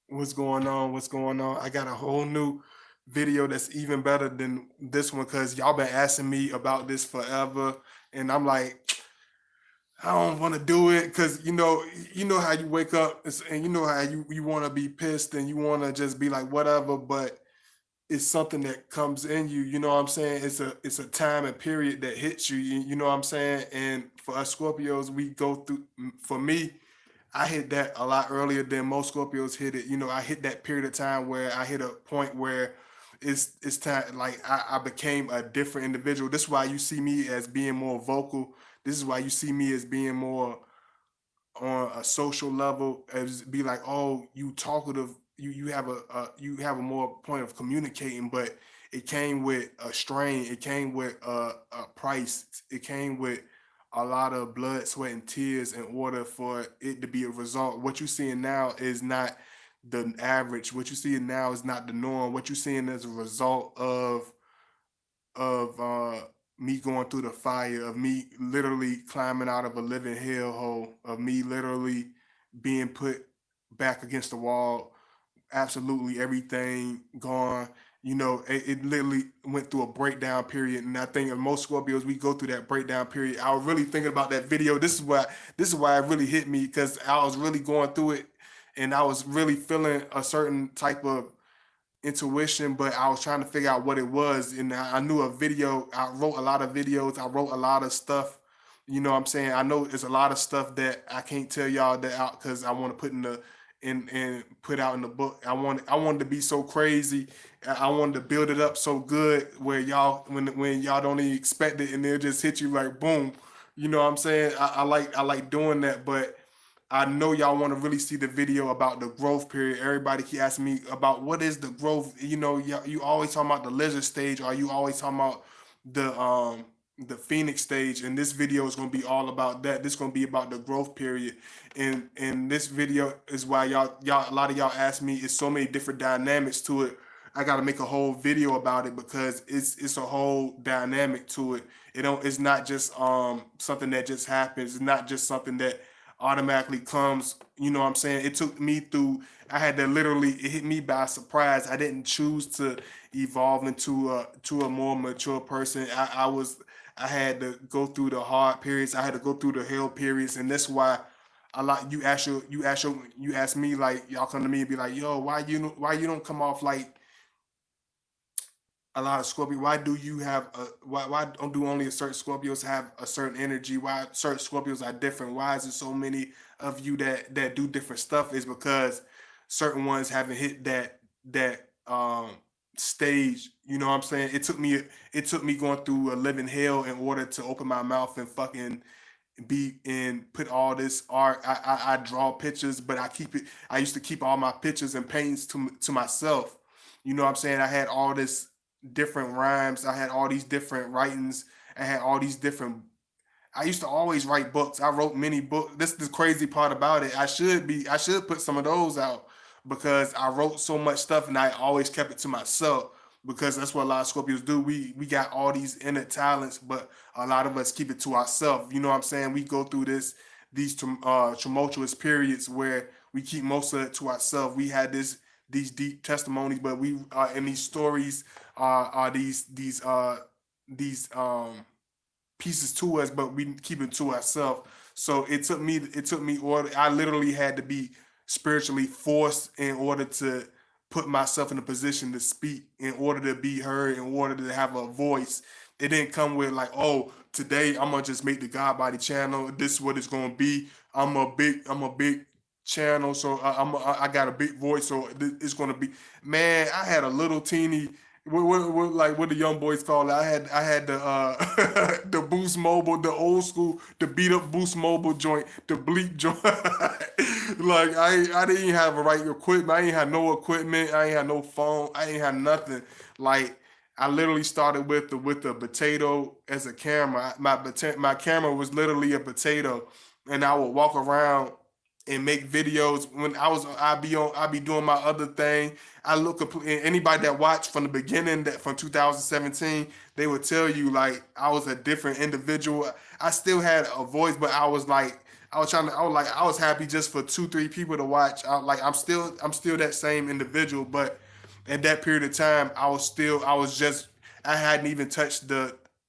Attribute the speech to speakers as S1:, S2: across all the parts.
S1: What's going on? What's going on? I got a whole new video that's even better than this one because y'all been asking me about this forever, and I'm like, I don't want to do it because you know how you wake up and you know how you want to be pissed and you want to just be like whatever, but it's something that comes in you. You know what I'm saying? It's a time and period that hits you. You know what I'm saying? And for us Scorpios, we go through. For me, I hit that a lot earlier than most Scorpios hit it. You know, I hit that period of time where I hit a point where it's time like I became a different individual. This is why you see me as being more vocal. This is why you see me as being more on a social level, as be like, oh, you talkative, you have you have a more point of communicating, but it came with a strain, it came with a price, it came with a lot of blood, sweat, and tears in order for it to be a result. What you're seeing now is not the average. What you're seeing now is not the norm. What you're seeing is a result of me going through the fire, of me literally climbing out of a living hellhole, of me literally being put back against the wall, absolutely everything gone. You know, it literally went through a breakdown period, and I think in most Scorpios we go through that breakdown period. I was really thinking about that video. This is why it really hit me because I was really going through it, and I was really feeling a certain type of intuition, but I was trying to figure out what it was. And I knew a video. I wrote a lot of videos. I wrote a lot of stuff. You know what I'm saying? I know it's a lot of stuff that I can't tell y'all that out because I want to put in the in and put out in the book. I wanted to be so crazy. I wanted to build it up so good where y'all when y'all don't even expect it and they'll just hit you like boom. You know what I'm saying? I like doing that, but I know y'all want to really see the video about the growth period. Everybody keep asking me about what is the growth. You know, you always talking about the lizard stage, or you always talking about the phoenix stage. And this video is gonna be all about that. This is gonna be about the growth period. And this video is why y'all a lot of y'all ask me. It's so many different dynamics to it. I got to make a whole video about it because it's a whole dynamic to it. It's not just something that just happens. It's not just something that automatically comes. You know what I'm saying? It took me through. I had to literally. It hit me by surprise. I didn't choose to evolve into a more mature person. I had to go through the hard periods. I had to go through the hell periods, and that's why a lot you ask me like y'all come to me and be like, yo, why you don't come off like a lot of Scorpio. Why do you have why don't do only a certain Scorpios have a certain energy? Why certain Scorpios are different? Why is there so many of you that do different stuff? Is because certain ones haven't hit that stage. You know what I'm saying? It took me going through a living hell in order to open my mouth and fucking be and put all this art. I draw pictures, but I keep it. I used to keep all my pictures and paintings to myself. You know what I'm saying? I had all this different rhymes. I had all these different writings. I had all these different. I used to always write books. I wrote many books. This is the crazy part about it. I should put some of those out because I wrote so much stuff and I always kept it to myself because that's what a lot of Scorpios do. We got all these inner talents, but a lot of us keep it to ourselves. You know what I'm saying? We go through these tumultuous periods where we keep most of it to ourselves. We had these deep testimonies, but we in these stories are these pieces to us, but we keep it to ourselves. So it took me order. I literally had to be spiritually forced in order to put myself in a position to speak, in order to be heard, in order to have a voice. It didn't come with like, oh, today I'm gonna just make the God Body channel. This is what it's gonna be. I'm a big channel, so I got a big voice, so it's gonna be. Man, I had a little teeny like what the young boys call it. I had the the Boost Mobile, the old school, the beat up Boost Mobile joint, the bleep joint. Like I didn't have the right equipment. I ain't had no equipment. I ain't had no phone. I ain't had nothing. Like I literally started with a potato as a camera. My camera was literally a potato, and I would walk around and make videos when I'd be doing my other thing. I look anybody that watched from the beginning that from 2017, they would tell you like I was a different individual. I still had a voice, but I was like I was happy just for two, three people to watch. I'm still that same individual, but at that period of time, I hadn't even touched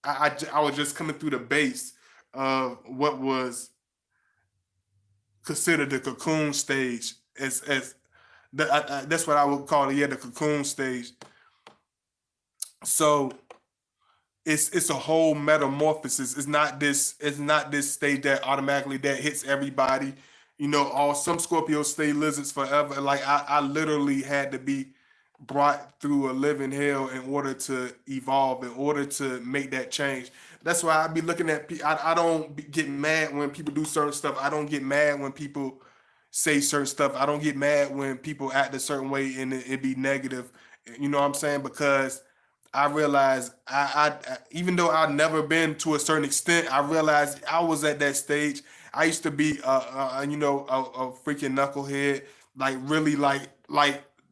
S1: I was just coming through the base of what was considered the cocoon stage. That's what I would call it. Yeah, the cocoon stage. So it's a whole metamorphosis. It's not this state that automatically that hits everybody. You know, all some Scorpios stay lizards forever. Like I literally had to be brought through a living hell in order to evolve, in order to make that change. That's why I be looking at. I don't get mad when people do certain stuff. I don't get mad when people say certain stuff. I don't get mad when people act a certain way and it be negative. You know what I'm saying? Because I realized even though I've never been to a certain extent, I realized I was at that stage. I used to be a freaking knucklehead, like really like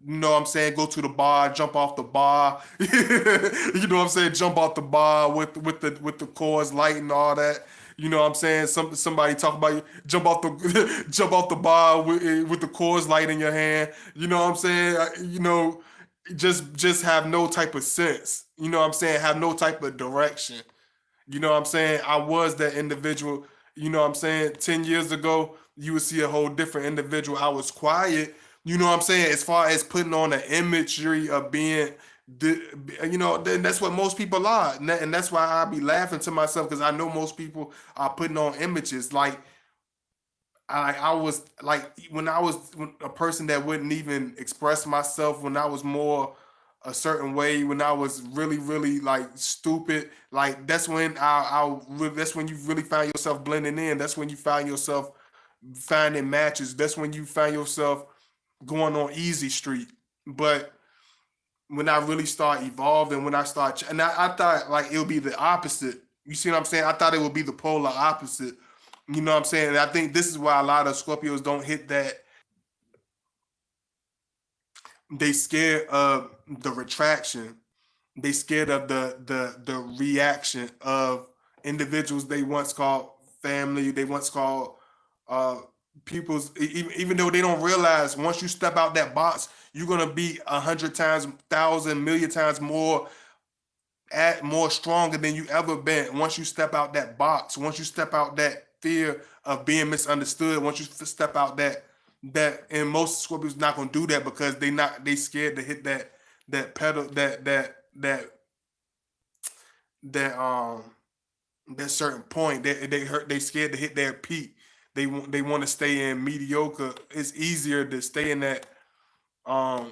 S1: you know what I'm saying, go to the bar, jump off the bar. You know what I'm saying, jump off the bar with the chords light and all that. You know what I'm saying? Somebody talk about you jump off the jump off the bar with the chords light in your hand. You know what I'm saying? You know, just have no type of sense. You know what I'm saying? Have no type of direction. You know what I'm saying? I was that individual. You know what I'm saying? 10 years ago, you would see a whole different individual. I was quiet. You know what I'm saying? As far as putting on the imagery of being, you know, then that's what most people are. And that's why I be laughing to myself because I know most people are putting on images. Like, I was like when I was a person that wouldn't even express myself when I was more a certain way when I was really like stupid like that's when you really find yourself blending in, that's when you find yourself finding matches, that's when you find yourself going on easy street. But when I really start evolving, when I start and I thought like it would be the opposite. You see what I'm saying? I thought it would be the polar opposite. You know what I'm saying? And I think this is why a lot of Scorpios don't hit that. They scared of the retraction. They scared of the reaction of individuals they once called family. They once called uh people's even though they don't realize once you step out that box, you're gonna be 100 times, thousand, million times more at more stronger than you ever been once you step out that box, once you step out that fear of being misunderstood, once you step out that and most Scorpios not gonna do that because they scared to hit that pedal that that certain point they scared to hit their peak. They want to stay in mediocre. It's easier to stay in that um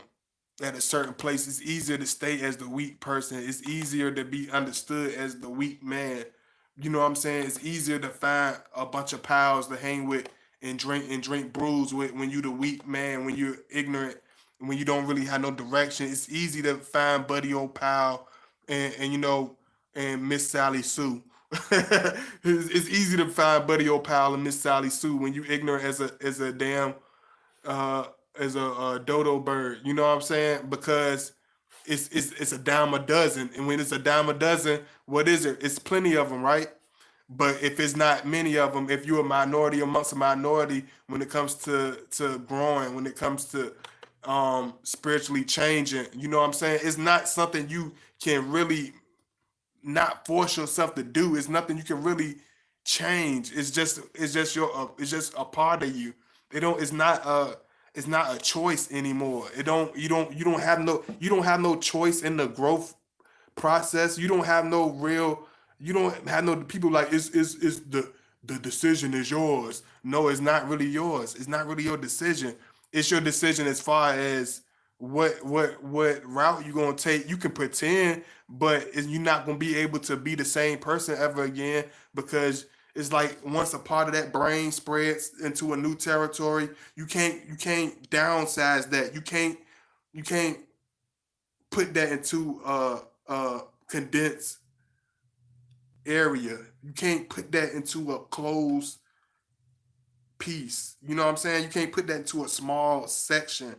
S1: at a certain place. It's easier to stay as the weak person. It's easier to be understood as the weak man. You know what I'm saying? It's easier to find a bunch of pals to hang with and drink brews with when you the weak man, when you're ignorant, when you don't really have no direction. It's easy to find buddy old pal and you know and Miss Sally Sue. It's easy to find buddy old pal and Miss Sally Sue when you ignorant as a damn uh, as a dodo bird. You know what I'm saying? Because it's a dime a dozen, and when it's a dime a dozen, what is it? It's plenty of them, right? But if it's not many of them, if you're a minority amongst a minority, when it comes to growing, when it comes to spiritually changing, you know what I'm saying? It's not something you can really not force yourself to do. It's nothing you can really change. It's just a part of you. It don't. It's not a choice anymore. It don't. You don't have no choice in the growth process. You don't have no real. You don't have no people like it's the decision is yours. No, it's not really yours. It's not really your decision. It's your decision as far as what route you're gonna take. You can pretend, but you're not gonna be able to be the same person ever again because it's like once a part of that brain spreads into a new territory, you can't downsize that. You can't put that into a condensed area. You can't put that into a closed piece. You know what I'm saying? You can't put that into a small section.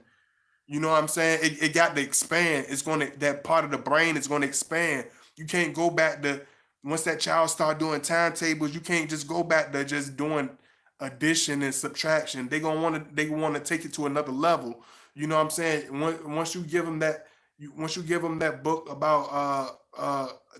S1: You know what I'm saying? It got to expand. It's gonna that part of the brain is gonna expand. You can't go back to once that child start doing timetables. You can't just go back to just doing addition and subtraction. They want to take it to another level. You know what I'm saying? Once you give them that, once you give them that book about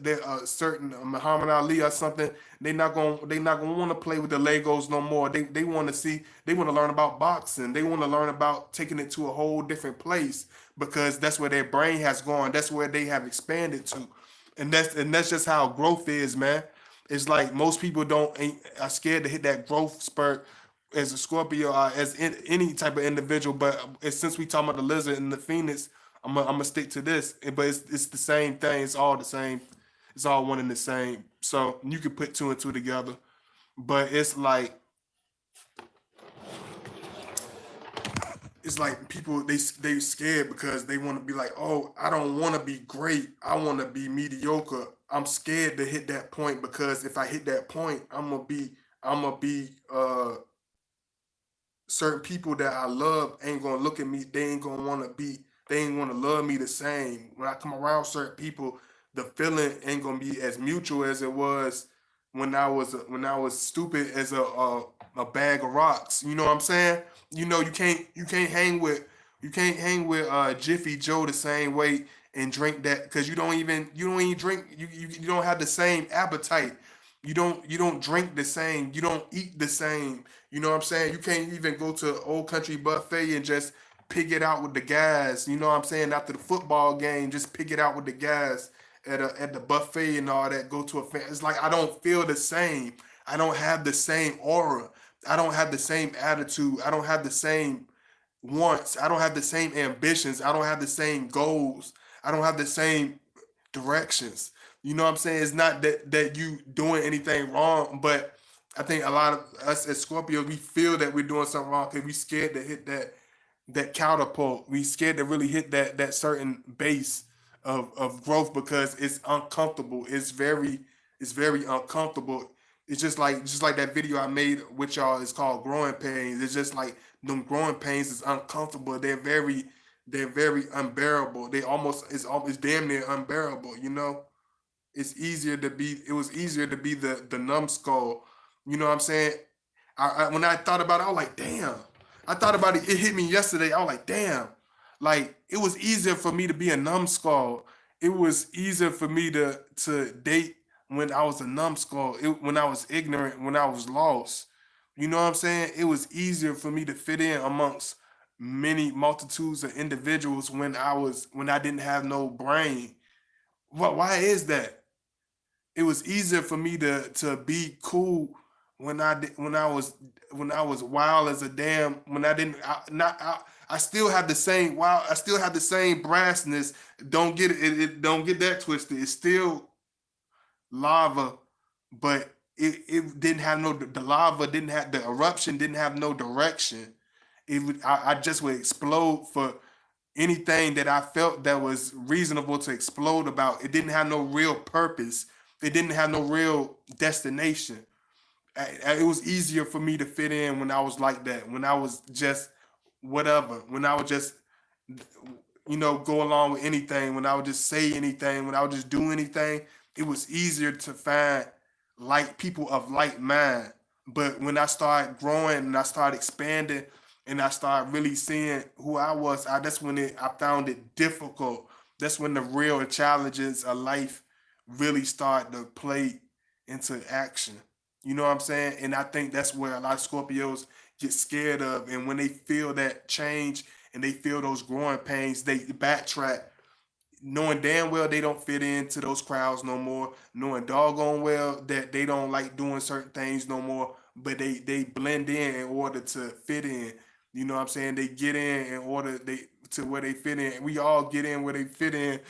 S1: that certain Muhammad Ali or something, they not gonna want to play with the Legos no more. They want to see, they want to learn about boxing. They want to learn about taking it to a whole different place, because that's where their brain has gone. That's where they have expanded to, and that's just how growth is, man. It's like most people don't ain't are scared to hit that growth spurt as a Scorpio, as any type of individual. But since we talking about the lizard and the phoenix, I'm gonna stick to this. But it's the same thing. It's all the same. It's all one and the same. So you can put two and two together. But it's like people they scared because they want to be like, oh, I don't want to be great. I want to be mediocre. I'm scared to hit that point, because if I hit that point, I'm gonna be certain people that I love ain't gonna look at me. They ain't gonna want to be. They ain't gonna love me the same. When I come around certain people, the feeling ain't gonna be as mutual as it was when I was stupid as a bag of rocks. You know what I'm saying? You can't hang with Jiffy Joe the same way and drink that, because you don't even drink, you don't have the same appetite. You don't drink the same. You don't eat the same. You know what I'm saying? You can't even go to Old Country Buffet and just pick it out with the guys. You know what I'm saying? After the football game, just pick it out with the guys at the buffet and all that. Go to a fan. It's like I don't feel the same. I don't have the same aura. I don't have the same attitude. I don't have the same wants. I don't have the same ambitions. I don't have the same goals. I don't have the same directions. You know what I'm saying? It's not that you doing anything wrong, but I think a lot of us as Scorpios, we feel that we're doing something wrong because we scared to hit that counterpult. We scared to really hit that certain base of growth, because it's uncomfortable. It's very uncomfortable. It's just like that video I made with y'all. It's called Growing Pains. It's just like them growing pains is uncomfortable. They're very unbearable. It's damn near unbearable. It was easier to be the numbskull. You know what I'm saying? When I thought about it, I was like, damn. I thought about it. It hit me yesterday. I was like, damn. Like it was easier for me to be a numbskull. It was easier for me to date when I was a numbskull. When I was ignorant, when I was lost. You know what I'm saying? It was easier for me to fit in amongst many multitudes of individuals when I didn't have no brain. Why is that? It was easier for me to be cool when I was wild as a damn, when I didn't I, not I still have the same wild, I still have the same brassness. Don't get that twisted. It's still lava, but it didn't have no, the lava didn't have, the eruption didn't have no direction. I just would explode for anything that I felt that was reasonable to explode about. It didn't have no real purpose. It didn't have no real destination. It was easier for me to fit in when I was like that. When I was just whatever. When I would just go along with anything. When I would just say anything. When I would just do anything. It was easier to find like people of like mind. But when I started growing and I started expanding and I started really seeing who I was, that's when I found it difficult. That's when the real challenges of life really start to play into action. You know what I'm saying? And I think that's where a lot of Scorpios get scared of. And when they feel that change and they feel those growing pains, they backtrack, knowing damn well they don't fit into those crowds no more, knowing doggone well that they don't like doing certain things no more, but they blend in order to fit in. You know what I'm saying? They get in order they to where they fit in. We all get in where they fit in,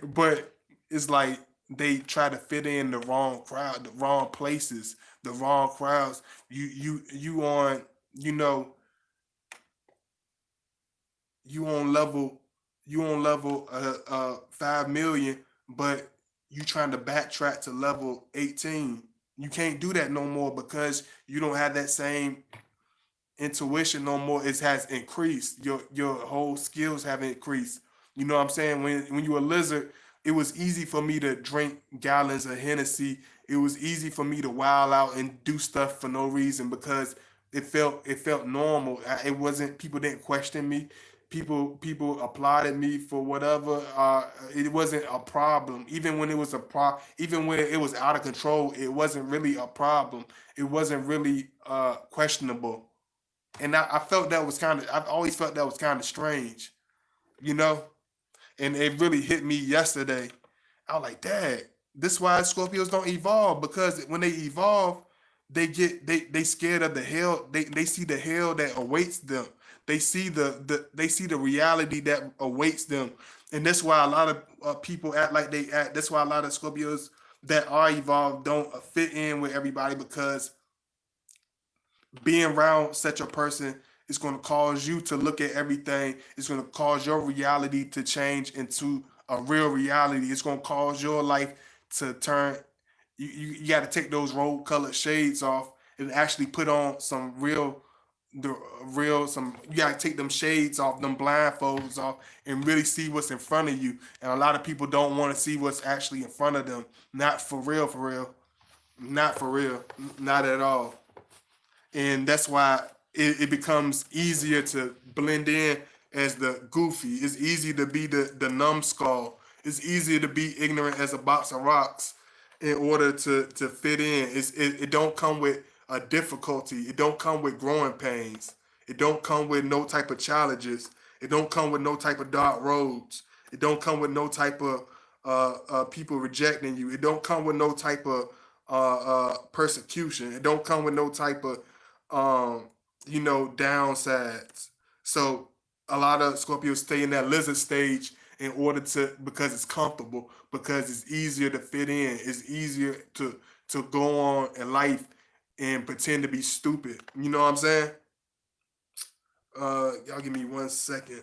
S1: but it's like they try to fit in the wrong crowd, the wrong places, the wrong crowds. You on you know you on level you on level 5 million, but you trying to backtrack to level 18. You can't do that no more because you don't have that same intuition no more. It has increased. Your whole skills have increased. You know what I'm saying? When you a lizard, it was easy for me to drink gallons of Hennessy. It was easy for me to wild out and do stuff for no reason because it felt normal. It wasn't, people didn't question me. People applauded me for whatever. It wasn't a problem. Even when it was even when it was out of control, it wasn't really a problem. It wasn't really questionable. And I felt that was kind of. I've always felt that was kind of strange, you know. And it really hit me yesterday. I was like, Dad, this is why Scorpios don't evolve, because when they evolve, they scared of the hell. They see the hell that awaits them. They see they see the reality that awaits them, and that's why a lot of people act like they act. That's why a lot of Scorpios that are evolved don't fit in with everybody, because being around such a person is going to cause you to look at everything. It's going to cause your reality to change into a real reality. It's going to cause your life to turn. You got to take those rose colored shades off and actually put on some real, the real, some, you got to take them shades off, them blindfolds off, and really see what's in front of you. And a lot of people don't want to see what's actually in front of them. Not for real, for real. Not for real. Not at all. And that's why it becomes easier to blend in as the goofy. It's easy to be the numbskull. It's easier to be ignorant as a box of rocks in order to fit in. It don't come with a difficulty. It don't come with growing pains. It don't come with no type of challenges. It don't come with no type of dark roads. It don't come with no type of people rejecting you. It don't come with no type of persecution. It don't come with no type of um, downsides. So a lot of Scorpios stay in that lizard stage in order to, because it's comfortable, because it's easier to fit in. It's easier to go on in life and pretend to be stupid. You know what I'm saying? Y'all give me 1 second.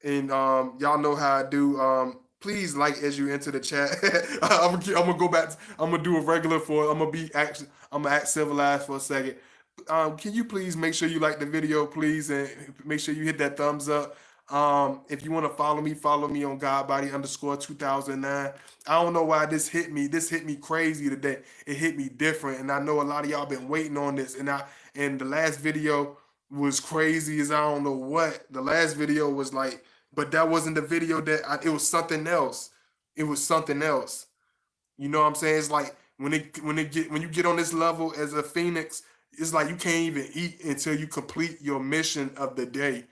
S1: And y'all know how I do. Please like as you enter the chat. I'm gonna go back. I'm gonna do a regular for. I'm gonna be actually. I'm gonna act civilized for a second. Can you please make sure you like the video, please, and make sure you hit that thumbs up. If you want to follow me on Godbody underscore 2009. I don't know why this hit me. This hit me crazy today. It hit me different, and I know a lot of y'all been waiting on this. And the last video was crazy as I don't know what. The last video was like, but that wasn't the video it was something else. It was something else. You know what I'm saying? It's like when you get on this level as a phoenix, it's like you can't even eat until you complete your mission of the day.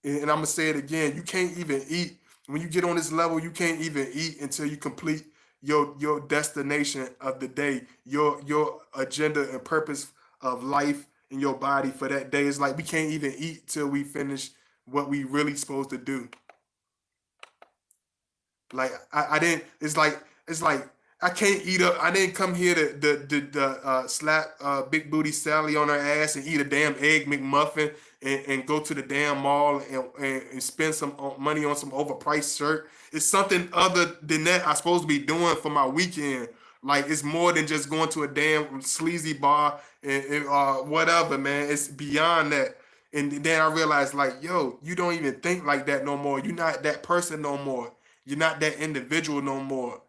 S1: And I'm gonna say it again: you can't even eat when you get on this level. You can't even eat until you complete your destination of the day, your agenda and purpose of life in your body for that day. It's like we can't even eat till we finish what we really supposed to do. Like I didn't. It's like I can't eat up. I didn't come here to slap big booty Sally on her ass and eat a damn egg McMuffin and go to the damn mall and spend some money on some overpriced shirt. It's something other than that I'm supposed to be doing for my weekend. Like it's more than just going to a damn sleazy bar and whatever, man. It's beyond that. And then I realized, like, yo, you don't even think like that no more. You're not that person no more. You're not that individual no more.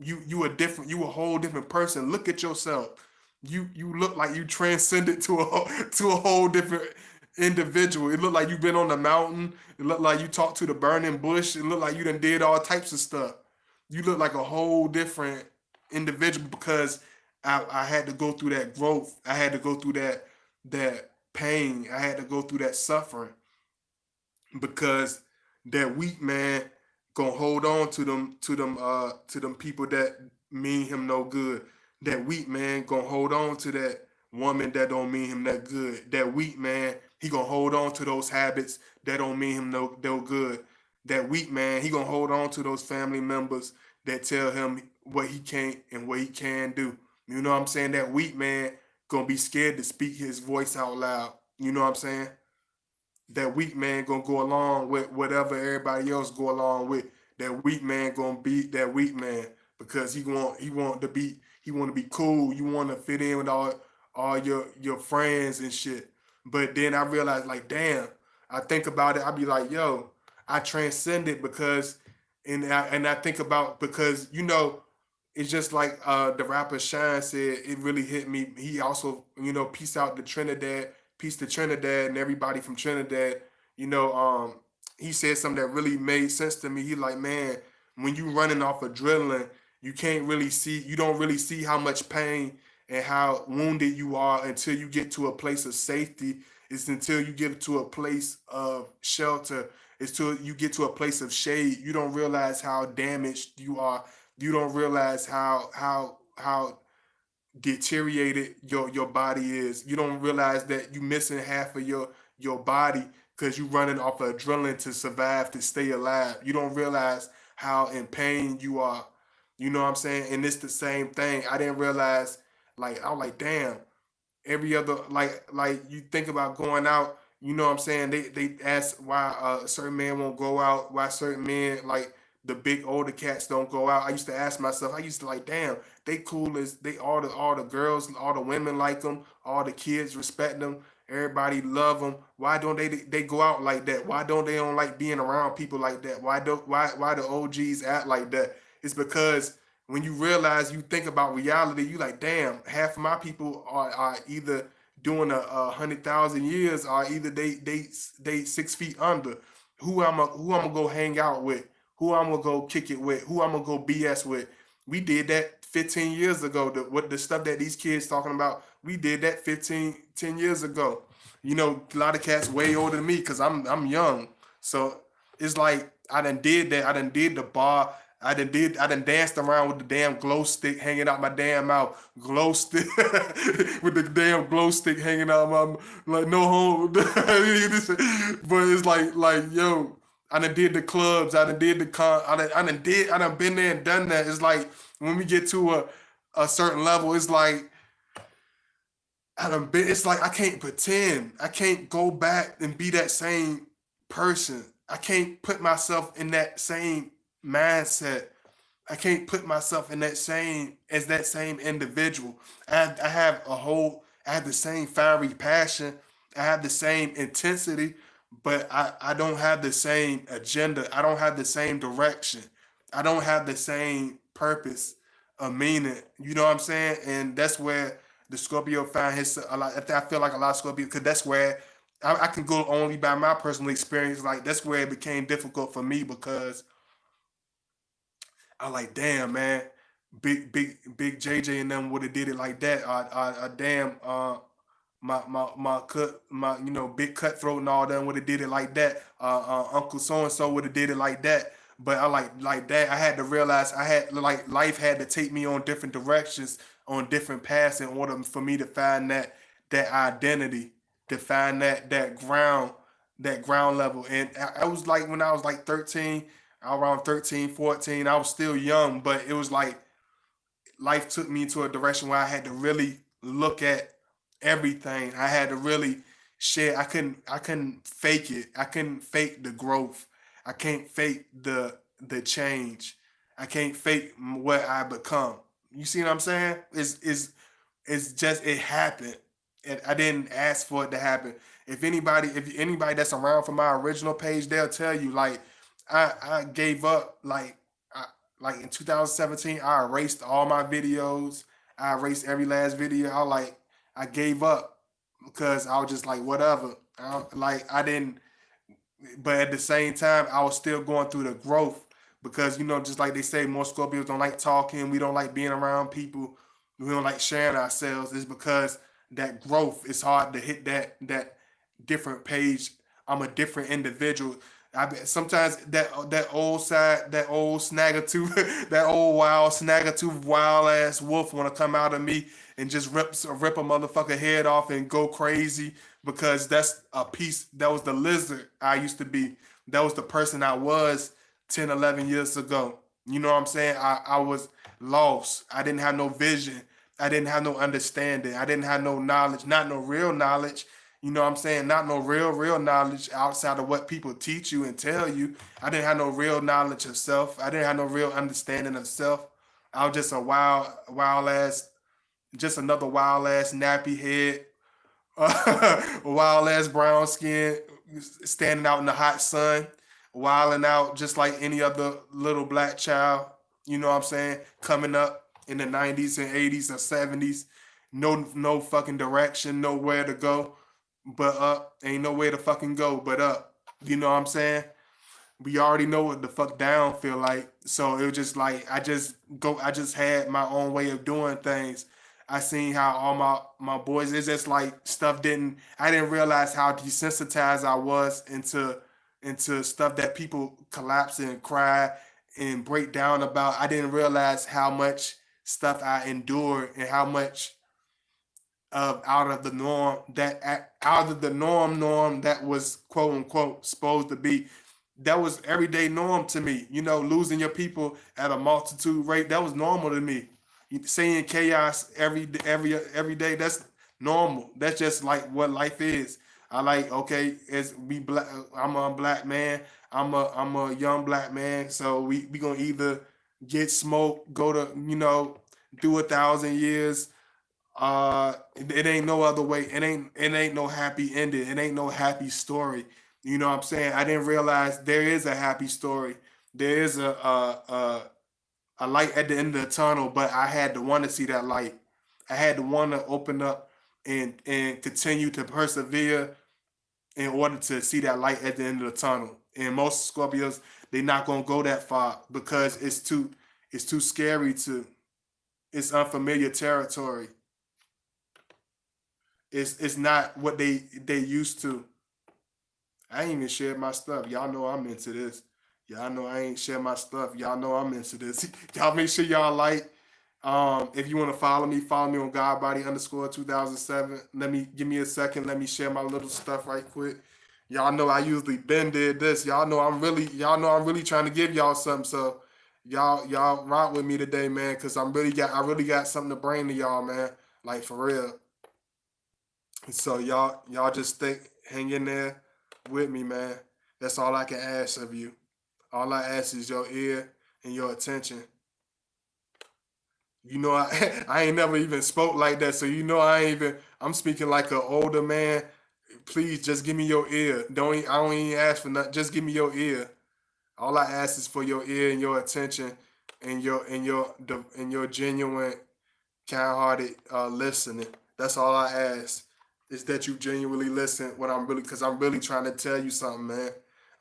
S1: You a different, you a whole different person. Look at yourself. You look like you transcended to a whole different individual. It looked like you've been on the mountain. It looked like you talked to the burning bush. It looked like you done did all types of stuff. You look like a whole different individual because I had to go through that growth. I had to go through that pain. I had to go through that suffering because that weak man gonna hold on to them people that mean him no good. That weak man gonna hold on to that woman that don't mean him that good. That weak man, he gonna hold on to those habits that don't mean him no good. That weak man, he gonna hold on to those family members that tell him what he can't and what he can do. You know what I'm saying? That weak man gonna be scared to speak his voice out loud. You know what I'm saying? That weak man gonna go along with whatever everybody else go along with. That weak man gonna be that weak man because he want to be cool. You want to fit in with all your friends and shit. But then I realized, like, damn. I think about it. I be like, yo, I transcended because, and I think about because it's just like the rapper Shine said, it really hit me. He also, peace out to Trinidad, peace to Trinidad and everybody from Trinidad. You know, he said something that really made sense to me. He like, man, when you running off adrenaline, you don't really see how much pain and how wounded you are until you get to a place of safety. It's until you get to a place of shelter. It's till you get to a place of shade. You don't realize how damaged you are. You don't realize how deteriorated your body is. You don't realize that you missing half of your body because you running off of adrenaline to survive, to stay alive. You don't realize how in pain you are. You know what I'm saying? And it's the same thing. I didn't realize, like, I was like, damn, every other, like you think about going out, you know what I'm saying, they ask why certain men won't go out, why certain men, like the big older cats, don't go out. I used to ask myself, I used to like, damn, they cool as they, all the girls, all the women like them, all the kids respect them, everybody love them. Why don't they go out like that? Why don't like being around people like that? Why the OGs act like that? It's because when you realize, you think about reality, you like, damn, half of my people are either doing a 100,000 years, or either they 6 feet under. Who I'm gonna go hang out with? Who I'm gonna go kick it with? Who I'm gonna go BS with? We did that 15 years ago. What the stuff that these kids talking about, we did that 10 years ago. A lot of cats way older than me because I'm young. So it's like I done did that. I done did the bar. I done danced around with the damn glow stick hanging out my damn mouth. Glow stick with the damn glow stick hanging out my, like, no home. But it's like yo, I done did the clubs. I done did the con. I done been there and done that. It's like when we get to a certain level, it's like I done been. It's like I can't pretend. I can't go back and be that same person. I can't put myself in that same mindset. I can't put myself in that same individual. I have the same fiery passion. I have the same intensity, but I don't have the same agenda. I don't have the same direction. I don't have the same purpose or meaning. You know what I'm saying? And that's where the Scorpio find his a lot. I feel like a lot of Scorpio, because that's where I can go only by my personal experience. Like that's where it became difficult for me because I like, damn, man, big JJ and them would have did it like that. Damn, my big cutthroat and all them would have did it like that. Uncle so and so would have did it like that. But I like that. I had to realize I had, like, life had to take me on different directions, on different paths in order for me to find that identity, to find that ground level. And I was like, when I was like 13, around 13, 14, I was still young, but it was like life took me into a direction where I had to really look at everything. I had to really share. I couldn't fake it. I couldn't fake the growth. I can't fake the change. I can't fake what I become. You see what I'm saying? It's just, it happened. And I didn't ask for it to happen. If anybody that's around from my original page, they'll tell you, like, I gave up, like in 2017. I erased all my videos. I erased every last video. I gave up because I was just like, whatever. I didn't, but at the same time, I was still going through the growth because, just like they say, more Scorpios don't like talking. We don't like being around people. We don't like sharing ourselves. It's because that growth is hard to hit that different page. I'm a different individual. Sometimes that old side, that old snagger-tooth, that old wild snagger-tooth, wild ass wolf want to come out of me and just rip a motherfucker head off and go crazy because that's a piece. That was the lizard I used to be. That was the person I was 10, 11 years ago. You know what I'm saying? I was lost. I didn't have no vision. I didn't have no understanding. I didn't have no knowledge, not no real knowledge. You know what I'm saying? Not no real knowledge outside of what people teach you and tell you. I didn't have no real knowledge of self. I didn't have no real understanding of self. I was just a wild ass, just another wild ass nappy head, wild ass brown skin, standing out in the hot sun, wilding out just like any other little black child. You know what I'm saying? Coming up in the 90s and 80s and 70s, no fucking direction, nowhere to go but up. Ain't nowhere to fucking go but up. You know what I'm saying? We already know what the fuck down feel like. So it was just like I just had my own way of doing things. I seen how all my boys, it's just like stuff didn't I didn't realize how desensitized I was into stuff that people collapse and cry and break down about. I didn't realize how much stuff I endured and how much of out of the norm out of the norm that was quote unquote supposed to be, that was everyday norm to me. You know, losing your people at a multitude rate, that was normal to me. Seeing chaos every day, that's normal. That's just like what life is. I like, okay, as we black, I'm a black man. I'm a young black man. So we gonna either get smoked, go to do 1,000 years. It ain't no other way. It ain't no happy ending. It ain't no happy story. You know what I'm saying? I didn't realize there is a happy story. There is a light at the end of the tunnel, but I had to want to see that light. I had to want to open up and continue to persevere in order to see that light at the end of the tunnel. And most Scorpios, they're not gonna go that far because it's too scary to it's unfamiliar territory. It's not what they used to. I ain't even shared my stuff. Y'all know I'm into this. Y'all know I ain't share my stuff. Y'all know I'm into this. Y'all make sure y'all like. If you want to follow me on Godbody underscore 2007. Give me a second. Let me share my little stuff right quick. Y'all know I usually been did this. Y'all know I'm really trying to give y'all something. So y'all rock with me today, man, because I really got something to bring to y'all, man. Like for real. So y'all just hang in there with me, man. That's all I can ask of you. All I ask is your ear and your attention. You know, I ain't never even spoke like that, so you know I'm speaking like an older man. Please just give me your ear. I don't even ask for nothing. Just give me your ear. All I ask is for your ear and your attention and your genuine kind-hearted listening. That's all I ask is that you genuinely listen. Because I'm really trying to tell you something, man.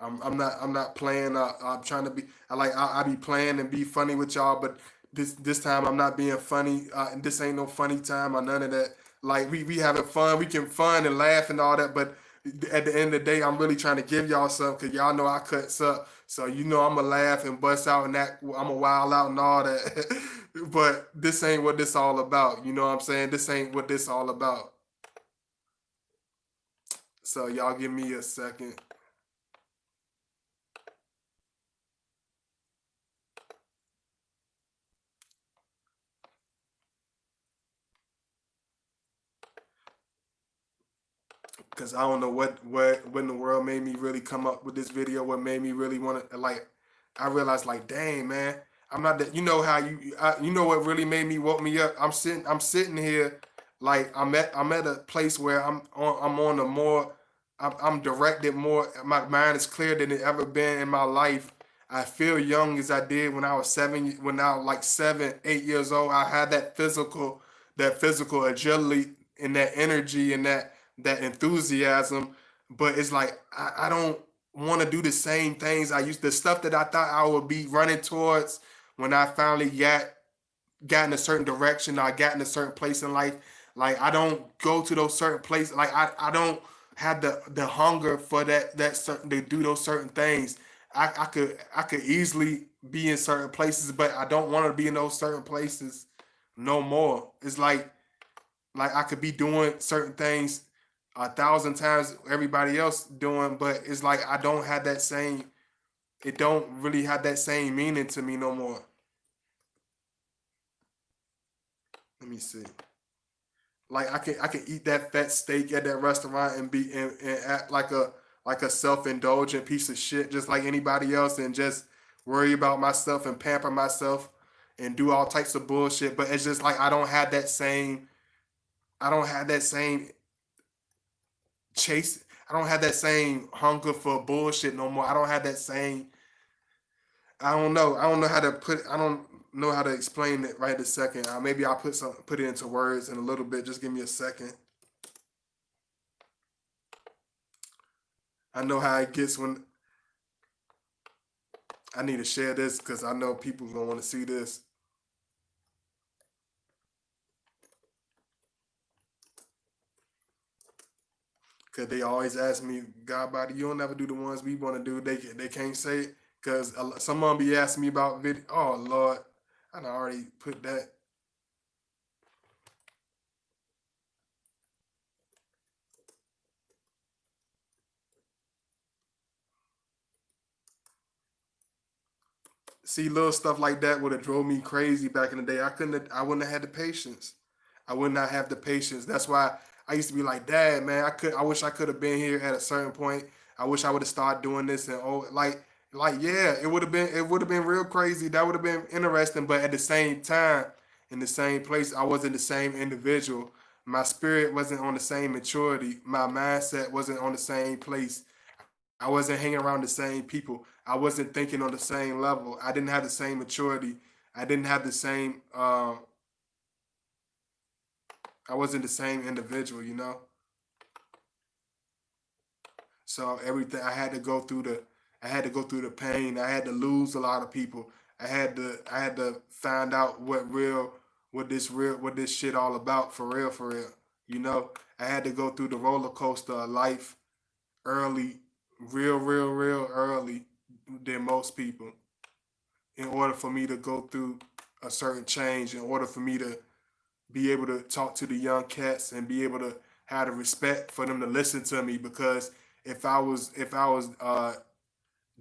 S1: I'm not playing. I'm trying to be. I be playing and be funny with y'all, but this time I'm not being funny. This ain't no funny time or none of that. Like we having fun. We can fun and laugh and all that, but at the end of the day, I'm really trying to give y'all something because y'all know I cuts up. So you know I'm gonna laugh and bust out and that I'm gonna wild out and all that. But this ain't what this all about. You know what I'm saying? This ain't what this all about. So y'all give me a second. Cause I don't know what in the world made me really come up with this video. What made me really want to like? I realized like, dang man, I'm not that. You know how you know what really made me woke me up. I'm sitting here like I'm at a place where I'm on a more I'm directed more. My mind is clear than it ever been in my life. I feel young as I did when I was when I was like 7, 8 years old. I had that physical agility and that energy and that enthusiasm. But it's like I don't want to do the same things I used. The stuff that I thought I would be running towards when I finally got in a certain direction, or I got in a certain place in life. Like I don't go to those certain places. Like I don't have the hunger for that certain to do those certain things. I could easily be in certain places, but I don't want to be in those certain places no more. It's like I could be doing certain things 1,000 times everybody else doing, but it's like I don't have that same. It don't really have that same meaning to me no more. Let me see. Like I can eat that fat steak at that restaurant and act like a self indulgent piece of shit, just like anybody else, and just worry about myself and pamper myself and do all types of bullshit. But it's just like I don't have that same chase. I don't have that same hunger for bullshit no more. I don't have that same. I don't know. I don't know how to put. I don't. know how to explain it right this second. Maybe I'll put it into words in a little bit. Just give me a second. I know how it gets when I need to share this because I know people gonna want to see this. Cause they always ask me, God, body, you don't never do the ones we want to do. They can't say it because some of them be asking me about video. Oh Lord, I done already put that. See, little stuff like that would have drove me crazy back in the day. I wouldn't have had the patience. I would not have the patience. That's why I used to be like, Dad, man, I wish I could have been here at a certain point. I wish I would have started doing this and yeah, it would have been real crazy. That would have been interesting, but at the same time, in the same place, I wasn't the same individual. My spirit wasn't on the same maturity. My mindset wasn't on the same place. I wasn't hanging around the same people. I wasn't thinking on the same level. I didn't have the same maturity. I didn't have the same. I wasn't the same individual, you know. So everything I had to go through the pain. I had to lose a lot of people. I had to find out what this shit all about for real, for real. You know, I had to go through the roller coaster of life early, real early than most people in order for me to go through a certain change, in order for me to be able to talk to the young cats and be able to have the respect for them to listen to me. Because if I was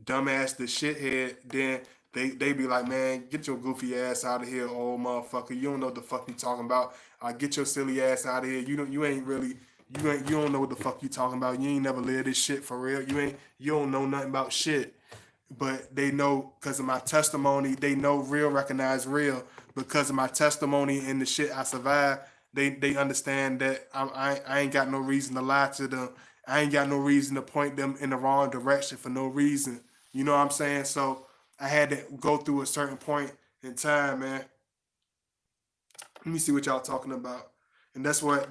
S1: dumbass the shithead, then they be like, man, get your goofy ass out of here, old motherfucker. You don't know what the fuck you talking about. Get your silly ass out of here. You ain't really you don't know what the fuck you talking about. You ain't never lived this shit for real. You don't know nothing about shit. But they know because of my testimony, they know real recognize real because of my testimony and the shit I survived. They understand that I ain't got no reason to lie to them. I ain't got no reason to point them in the wrong direction for no reason. You know what I'm saying? So I had to go through a certain point in time, man. Let me see what y'all talking about. And that's where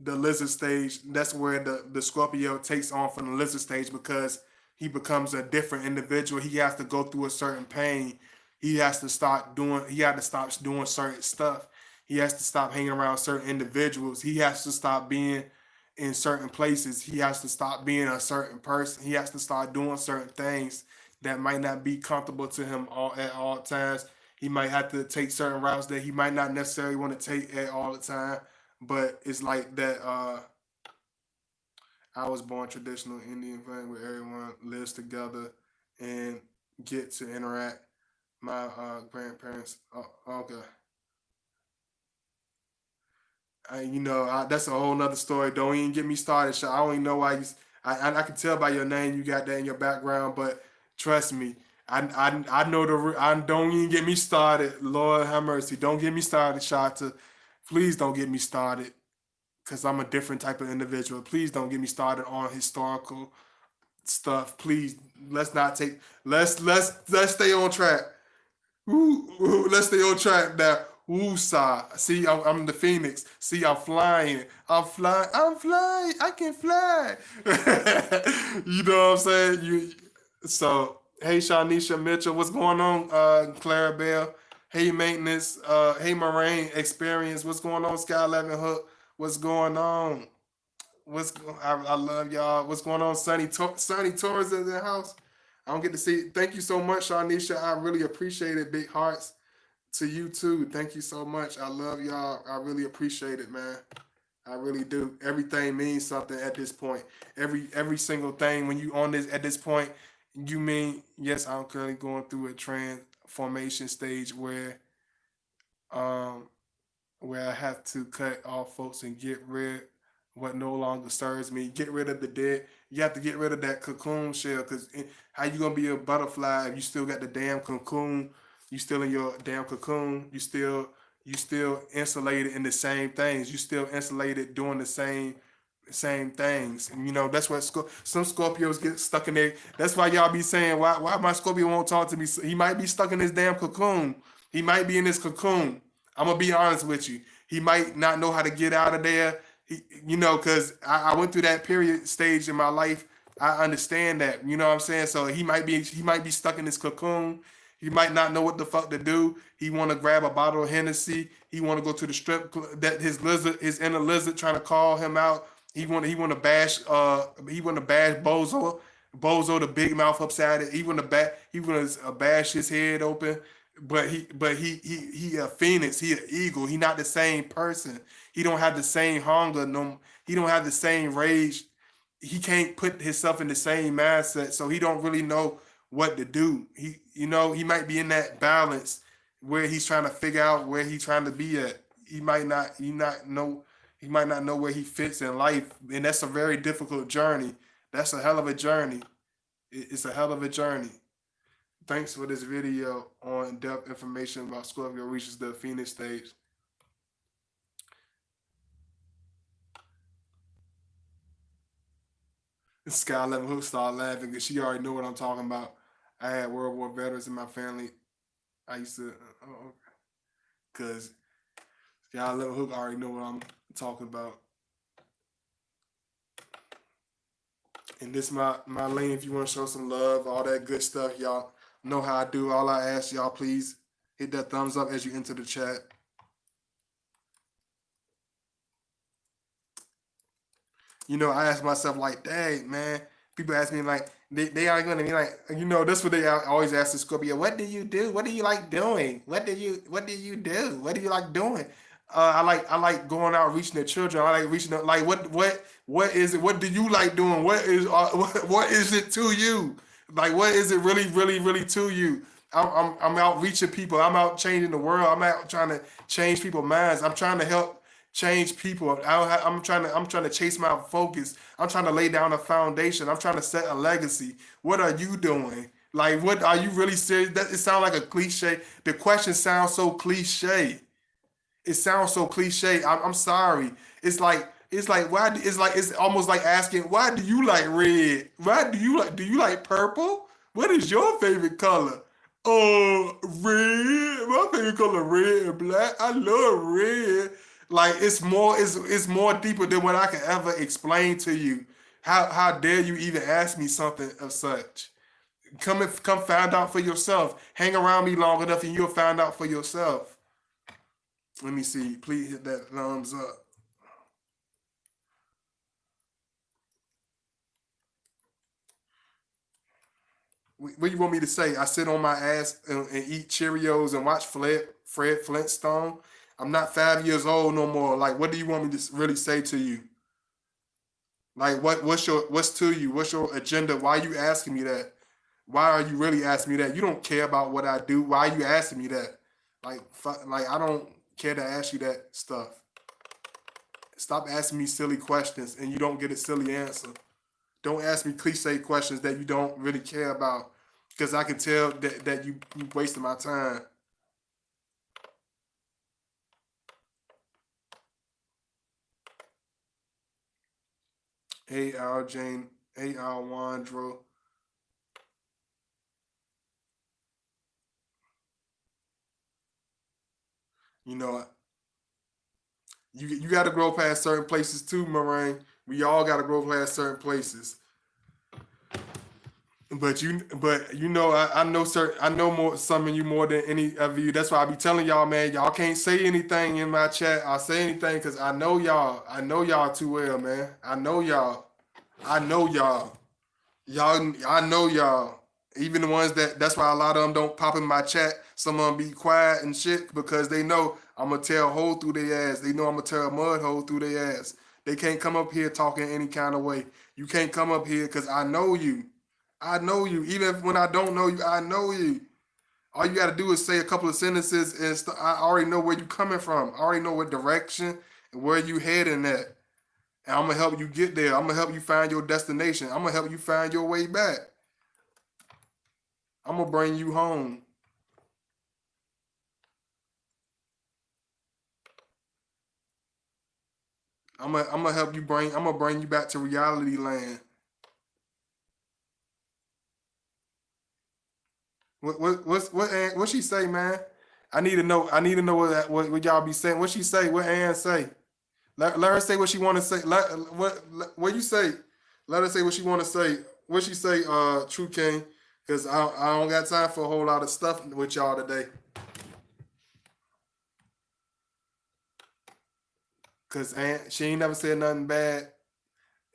S1: the lizard stage. That's where the Scorpio takes on from the lizard stage because he becomes a different individual. He has to go through a certain pain. He has to start doing. He had to stop doing certain stuff. He has to stop hanging around certain individuals. He has to stop being in certain places. He has to stop being a certain person. He has to start doing certain things that might not be comfortable to him at all times. He might have to take certain routes that he might not necessarily want to take at all the time. But it's like that. I was born traditional Indian family where everyone lives together and get to interact. My grandparents. Okay. That's a whole nother story. Don't even get me started. I don't even know why you. I can tell by your name you got that in your background, but trust me, I know I don't even get me started. Lord have mercy. Don't get me started, Shata. Please don't get me started, cause I'm a different type of individual. Please don't get me started on historical stuff. Please, let's not take. Let's stay on track. Let's stay on track now. Sa. See, I'm the phoenix. See, I'm flying. I'm flying. I'm flying. I can fly. You know what I'm saying? So, hey, Shanisha Mitchell, what's going on? Clara Bell. Hey, maintenance. Hey, Moraine Experience. What's going on? Sky 11 Hook. What's going on? I love y'all. What's going on? Sunny Torres in the house. I don't get to see. Thank you so much, Shanisha. I really appreciate it. Big hearts to you too. Thank you so much. I love y'all. I really appreciate it, man. I really do. Everything means something at this point. Every single thing when you on this at this point, you mean yes. I'm currently going through a transformation stage um where I have to cut off folks and get rid what no longer serves me. Get rid of the dead. You have to get rid of that cocoon shell because how you gonna be a butterfly if you still got the damn cocoon? You still in your damn cocoon. You still insulated in the same things. You still insulated doing the same. Same things. And, that's what some Scorpios get stuck in there. That's why y'all be saying, why my Scorpio won't talk to me? He might be stuck in his damn cocoon. He might be in his cocoon. I'm gonna be honest with you. He might not know how to get out of there. Because I went through that period stage in my life. I understand that. You know what I'm saying? So he might be stuck in his cocoon. He might not know what the fuck to do. He want to grab a bottle of Hennessy. He want to go to the strip club. That his inner lizard, trying to call him out. He want to bash Bozo, the big mouth upside it. He want to bash his head open. But he a phoenix. He an eagle. He not the same person. He don't have the same hunger. No, he don't have the same rage. He can't put himself in the same mindset, so he don't really know what to do. He might be in that balance where he's trying to figure out where he's trying to be at. He might not know where he fits in life, and that's a very difficult journey. That's a hell of a journey. It's a hell of a journey. Thanks for this video on depth information about Scorpio reaches the Phoenix stage. Sky Lemon Hook started laughing because she already knew what I'm talking about. I had World War veterans in my family. I used to, because Sky Lemon Hook already know what I'm talking about. And this my lane. If you want to show some love, all that good stuff, y'all know how I do. All I ask y'all, please hit that thumbs up as you enter the chat. I ask myself like, dang, man. People ask me like, they are going to be like, that's what they always ask the Scorpio. What do you do? What do you like doing? What do you do? What do you like doing? I like going out reaching the children. I like reaching the, like what is it? What do you like doing? What is it to you? Like what is it really really really to you? I'm out reaching people. I'm out changing the world. I'm out trying to change people's minds. I'm trying to help change people. I'm trying to chase my focus. I'm trying to lay down a foundation. I'm trying to set a legacy. What are you doing? Like what are you really serious? That it sounds like a cliche. The question sounds so cliche. It sounds so cliche. I'm sorry. It's like why? It's almost like asking why do you like red? Why do you like purple? What is your favorite color? Red. My favorite color red and black. I love red. Like it's more deeper than what I can ever explain to you. How dare you even ask me something of such? Come find out for yourself. Hang around me long enough and you'll find out for yourself. Let me see. Please hit that thumbs up. What do you want me to say? I sit on my ass and eat Cheerios and watch Fred Flintstone. I'm not 5 years old no more. Like, what do you want me to really say to you? Like, what's to you? What's your agenda? Why are you asking me that? Why are you really asking me that? You don't care about what I do. Why are you asking me that? Like I don't care to ask you that stuff. Stop asking me silly questions and you don't get a silly answer. Don't ask me cliche questions that you don't really care about because I can tell that you wasting my time. Hey Al Jane, hey Al Wandro. You know, you got to grow past certain places too, Moraine. We all got to grow past certain places. But I know more some of you more than any of you. That's why I be telling y'all, man, y'all can't say anything in my chat. I say anything because I know y'all. I know y'all too well, man. I know y'all. I know y'all. I know y'all. Even the ones that's why a lot of them don't pop in my chat. Some of them be quiet and shit because they know I'm gonna tear a hole through their ass. They know I'm gonna tear a mud hole through their ass. They can't come up here talking any kind of way. You can't come up here because I know you. I know you. Even when I don't know you, I know you. All you got to do is say a couple of sentences, and I already know where you coming from. I already know what direction and where you heading at. And I'm gonna help you get there. I'm gonna help you find your destination. I'm gonna help you find your way back. I'm gonna bring you home. I'm gonna help you bring. I'm gonna bring you back to reality land. What she say, man? I need to know. I need to know what y'all be saying. What she say? What Ann say? Let her say what she want to say. What you say? Let her say what she want to say. What she say? True King, because I don't got time for a whole lot of stuff with y'all today. Cause she ain't never said nothing bad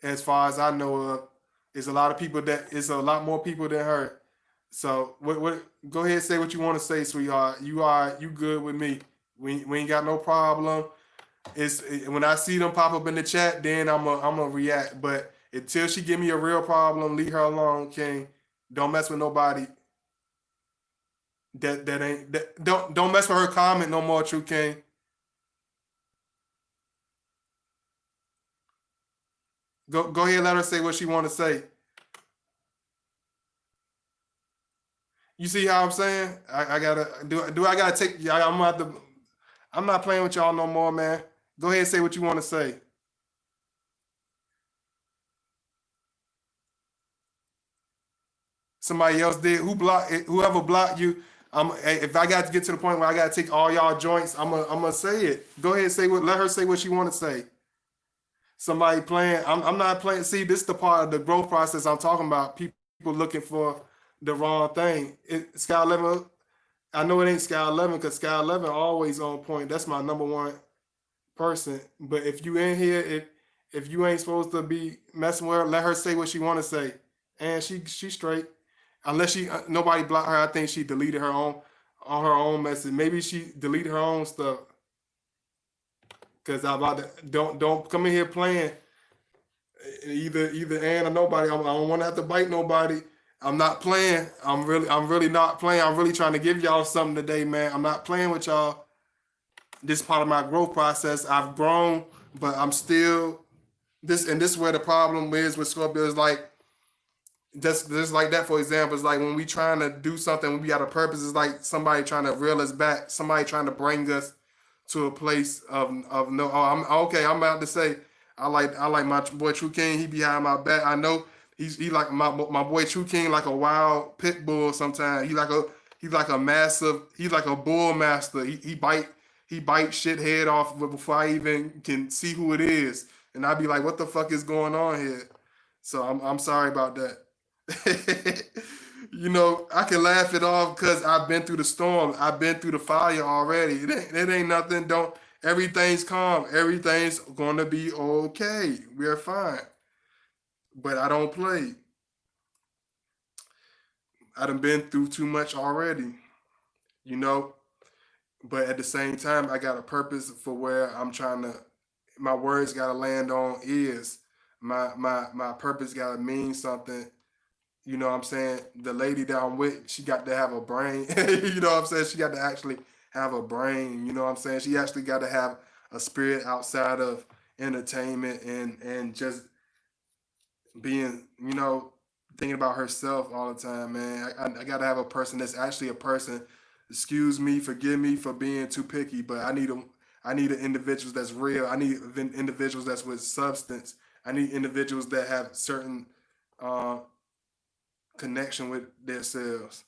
S1: as far as I know of. It's a lot of people that it's a lot more people than her. So what go ahead and say what you want to say, sweetheart. You good with me. We ain't got no problem. When I see them pop up in the chat, then I'm a react. But until she give me a real problem, leave her alone, King. Don't mess with nobody. That ain't that don't mess with her comment no more, True King. Go ahead, let her say what she want to say. You see how I'm saying? I gotta do I gotta take yeah, I'm gonna have to I'm not playing with y'all no more, man. Go ahead and say what you want to say. Somebody else did. Whoever blocked you. If I got to get to the point where I got to take all y'all joints, I'm gonna say it. Go ahead and say what. Let her say what she want to say. Somebody playing. I'm not playing. See, this is the part of the growth process I'm talking about. People looking for the wrong thing. Sky 11. I know it ain't Sky 11 because Sky 11 always on point. That's my number one person. But if you in here, if you ain't supposed to be messing with her, let her say what she want to say, and she straight. Unless she nobody blocked her, I think she deleted her own on her own message. Maybe she deleted her own stuff. Cause I'm about to don't come in here playing either and or nobody. I don't want to have to bite nobody. I'm not playing. I'm really not playing. I'm really trying to give y'all something today, man. I'm not playing with y'all. This is part of my growth process. I've grown, but I'm still this and this is where the problem is with Scorpio is like just like that. For example, it's like when we trying to do something, when we got a purpose, it's like somebody trying to reel us back, somebody trying to bring us to a place of no. Oh, I'm okay. I'm about to say I like my boy True King. He behind my back. I know he like my boy True King like a wild pit bull. Sometimes he's like a massive. He's like a bull master. He bite shit head off before I even can see who it is, and I'd be like, what the fuck is going on here? So I'm sorry about that. I can laugh it off because I've been through the storm. I've been through the fire already. It ain't nothing. Don't everything's calm. Everything's gonna be okay. We're fine. But I don't play. I done been through too much already. You know. But at the same time, I got a purpose for where I'm trying to. My words gotta land on ears. My purpose gotta mean something. You know what I'm saying? The lady that I'm with, she got to have a brain. You know what I'm saying? She got to actually have a brain. You know what I'm saying? She actually got to have a spirit outside of entertainment and just being, thinking about herself all the time, man. I got to have a person that's actually a person. Excuse me, forgive me for being too picky, but I need individuals that's real. I need individuals that's with substance. I need individuals that have certain uh, connection with themselves.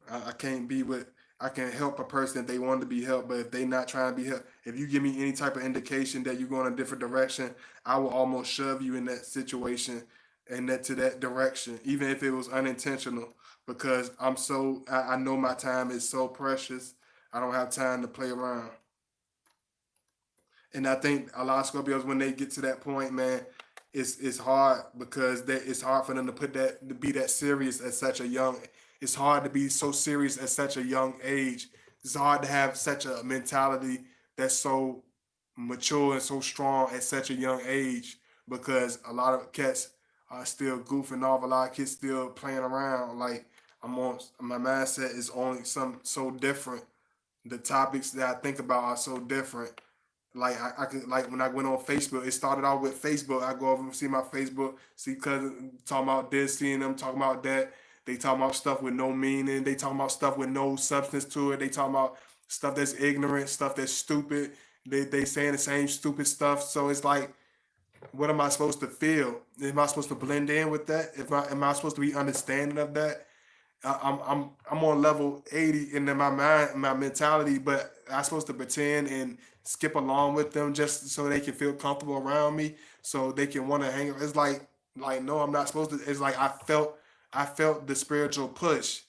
S1: I can't be with. I can help a person if they want to be helped, but if they not trying to be helped, if you give me any type of indication that you're going a different direction, I will almost shove you in that situation and that to that direction, even if it was unintentional, because I know my time is so precious. I don't have time to play around. And I think a lot of Scorpios when they get to that point, man, it's hard because it's hard for them to put that to be that serious at such a young. It's hard to be so serious at such a young age. It's hard to have such a mentality that's so mature and so strong at such a young age because a lot of cats are still goofing off. A lot of kids still playing around. Like my mindset is only some so different. The topics that I think about are so different. Like I could like when I went on Facebook, it started out with Facebook. I go over and see my Facebook, see cousin talking about this, seeing them talking about that. They talking about stuff with no meaning. They talking about stuff with no substance to it. They talking about stuff that's ignorant, stuff that's stupid. They saying the same stupid stuff. So it's like, what am I supposed to feel? Am I supposed to blend in with that? If I am I supposed to be understanding of that? I'm on level 80 in my mind, my mentality, but I'm supposed to pretend and skip along with them just so they can feel comfortable around me, so they can want to hang. It's like no, I'm not supposed to. It's like I felt the spiritual push.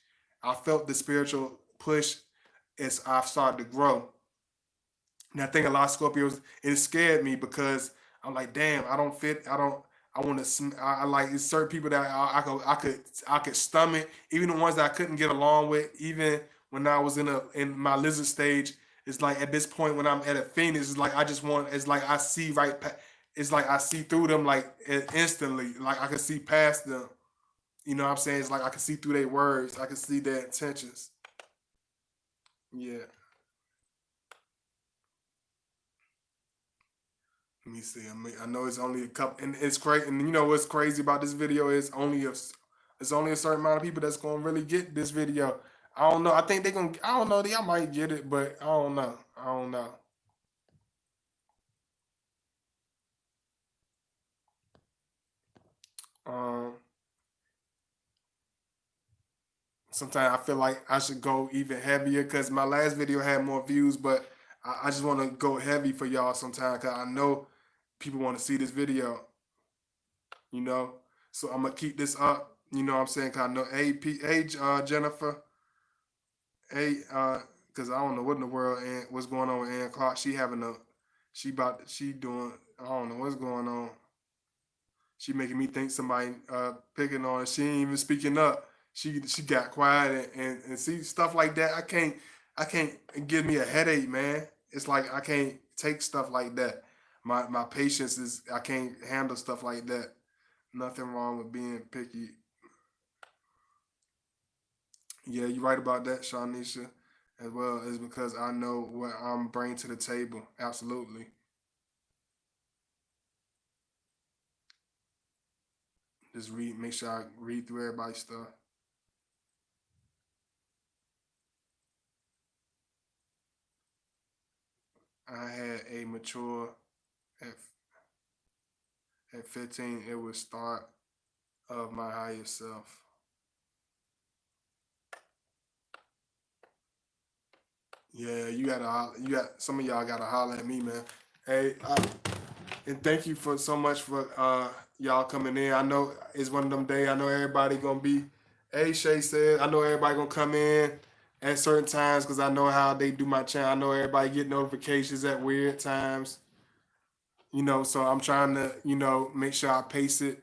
S1: I felt the spiritual push as I've started to grow. And I think a lot of Scorpios, it scared me because I'm like, damn, I don't fit. I don't. I want to. I like it's certain people that I could stomach. Even the ones that I couldn't get along with. Even when I was in my lizard stage, it's like at this point when I'm at a phoenix, it's like I just want. It's like I see right. It's like I see through them like instantly. Like I can see past them. You know what I'm saying? It's like I can see through their words. I can see their intentions. Yeah. Let me see. I mean, I know it's only a couple, and it's crazy. And you know what's crazy about this video is it's only a certain amount of people that's gonna really get this video. I don't know. I think they gonna. I don't know. They I might get it, but I don't know. I don't know. Um, Sometimes I feel like I should go even heavier because my last video had more views, but I just want to go heavy for y'all sometimes because I know people want to see this video. You know, so I'm gonna keep this up. You know what I'm saying? Cause I know, Jennifer. Hey, cause I don't know what in the world and what's going on with Ann Clark. She doing, I don't know what's going on. She making me think somebody picking on her. She ain't even speaking up. She got quiet and see stuff like that. I can't it gives me a headache, man. It's like I can't take stuff like that. My patience is I can't handle stuff like that. Nothing wrong with being picky. Yeah, you're right about that, Shanisha, as well as because I know what I'm bringing to the table. Absolutely. Just read, make sure I read through everybody's stuff. I had a mature at, at 15. It was start of my higher self. Yeah, you got some of y'all gotta holler at me, man. Hey, and thank you for so much for y'all coming in. I know it's one of them days. I know everybody gonna be. Hey, Shay said I know everybody gonna come in at certain times because I know how they do my channel. I know everybody get notifications at weird times. You know, so I'm trying to make sure I pace it.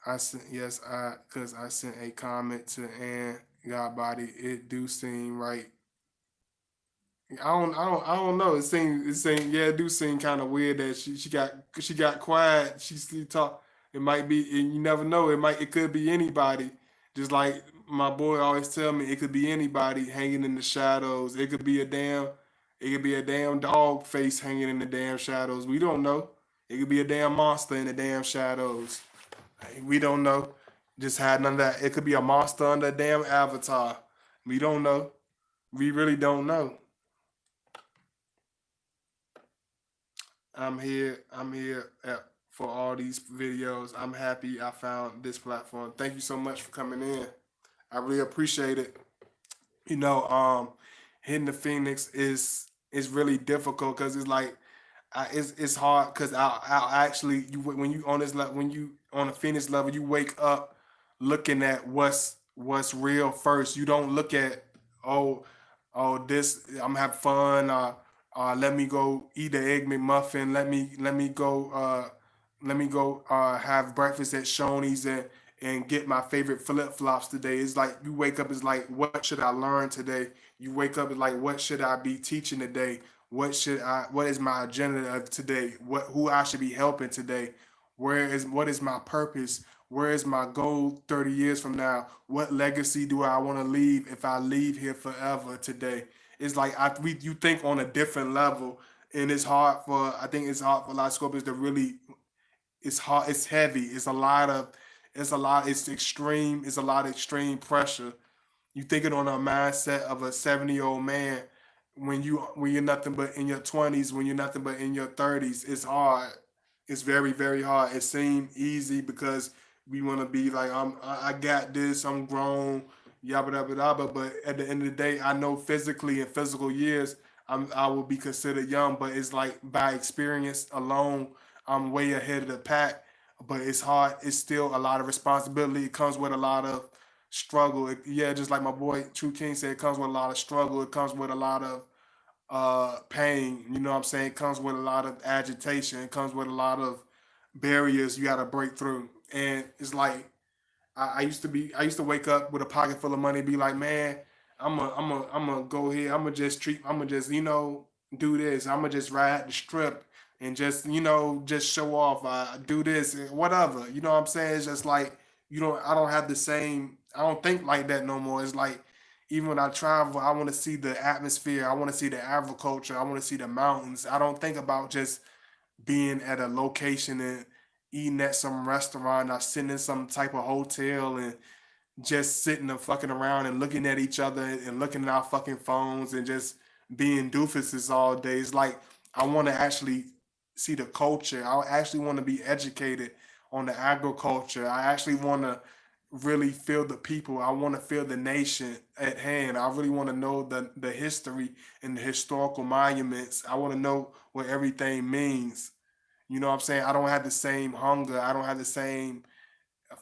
S1: I sent yes, I because I sent a comment to Ann Godbody. It do seem right. I don't know. It seems yeah, it do seem kind of weird that she got quiet. She still talk. It might be, and you never know. It could be anybody. Just like my boy always tell me, it could be anybody hanging in the shadows. It could be a damn dog face hanging in the damn shadows. We don't know. It could be a damn monster in the damn shadows. Hey, we don't know. Just had none of that. It could be a monster under a damn avatar. We don't know. We really don't know. I'm here for all these videos. I'm happy I found this platform. Thank you so much for coming in. I really appreciate it. You know, hitting the Phoenix is really difficult because it's like it's hard because I actually when you on this when you on a Phoenix level you wake up looking at what's real first. You don't look at oh this I'm having fun. Let me go eat an egg McMuffin. Let me go have breakfast at Shoney's and get my favorite flip flops today. It's like you wake up. It's like what should I learn today? You wake up. It's like what should I be teaching today? What is my agenda of today? Who I should be helping today? What is my purpose? Where is my goal 30 years from now? What legacy do I want to leave if I leave here forever today? It's like you think on a different level, and I think it's hard for a lot of Scorpions to really. It's hard. It's heavy. It's extreme. It's a lot of extreme pressure. You thinking on a mindset of a 70-year-old man when you're nothing but in your 20s, when you're nothing but in your 30s, it's hard. It's very very hard. It seems easy because we want to be like I got this. I'm grown. Yabba dabba dabba. But at the end of the day, I know physically in physical years, I will be considered young. But it's like by experience alone, I'm way ahead of the pack. But it's hard. It's still a lot of responsibility. It comes with a lot of struggle. Yeah, just like my boy True King said, it comes with a lot of struggle. It comes with a lot of pain. You know what I'm saying? It comes with a lot of agitation. It comes with a lot of barriers you got to break through. And it's like I used to wake up with a pocket full of money, and be like, man, I'm gonna go here. I'm gonna just, do this. I'm gonna just ride the strip and just, just show off. Do this and whatever. You know what I'm saying? It's just like I don't have the same. I don't think like that no more. It's like even when I travel, I want to see the atmosphere. I want to see the agriculture. I want to see the mountains. I don't think about just being at a location and eating at some restaurant or sitting in some type of hotel and just sitting and fucking around and looking at each other and looking at our fucking phones and just being doofuses all day. It's like I want to actually see the culture. I actually want to be educated on the agriculture. I actually want to really feel the people. I want to feel the nation at hand. I really want to know the history and the historical monuments. I want to know what everything means. You know what I'm saying? I don't have the same hunger. I don't have the same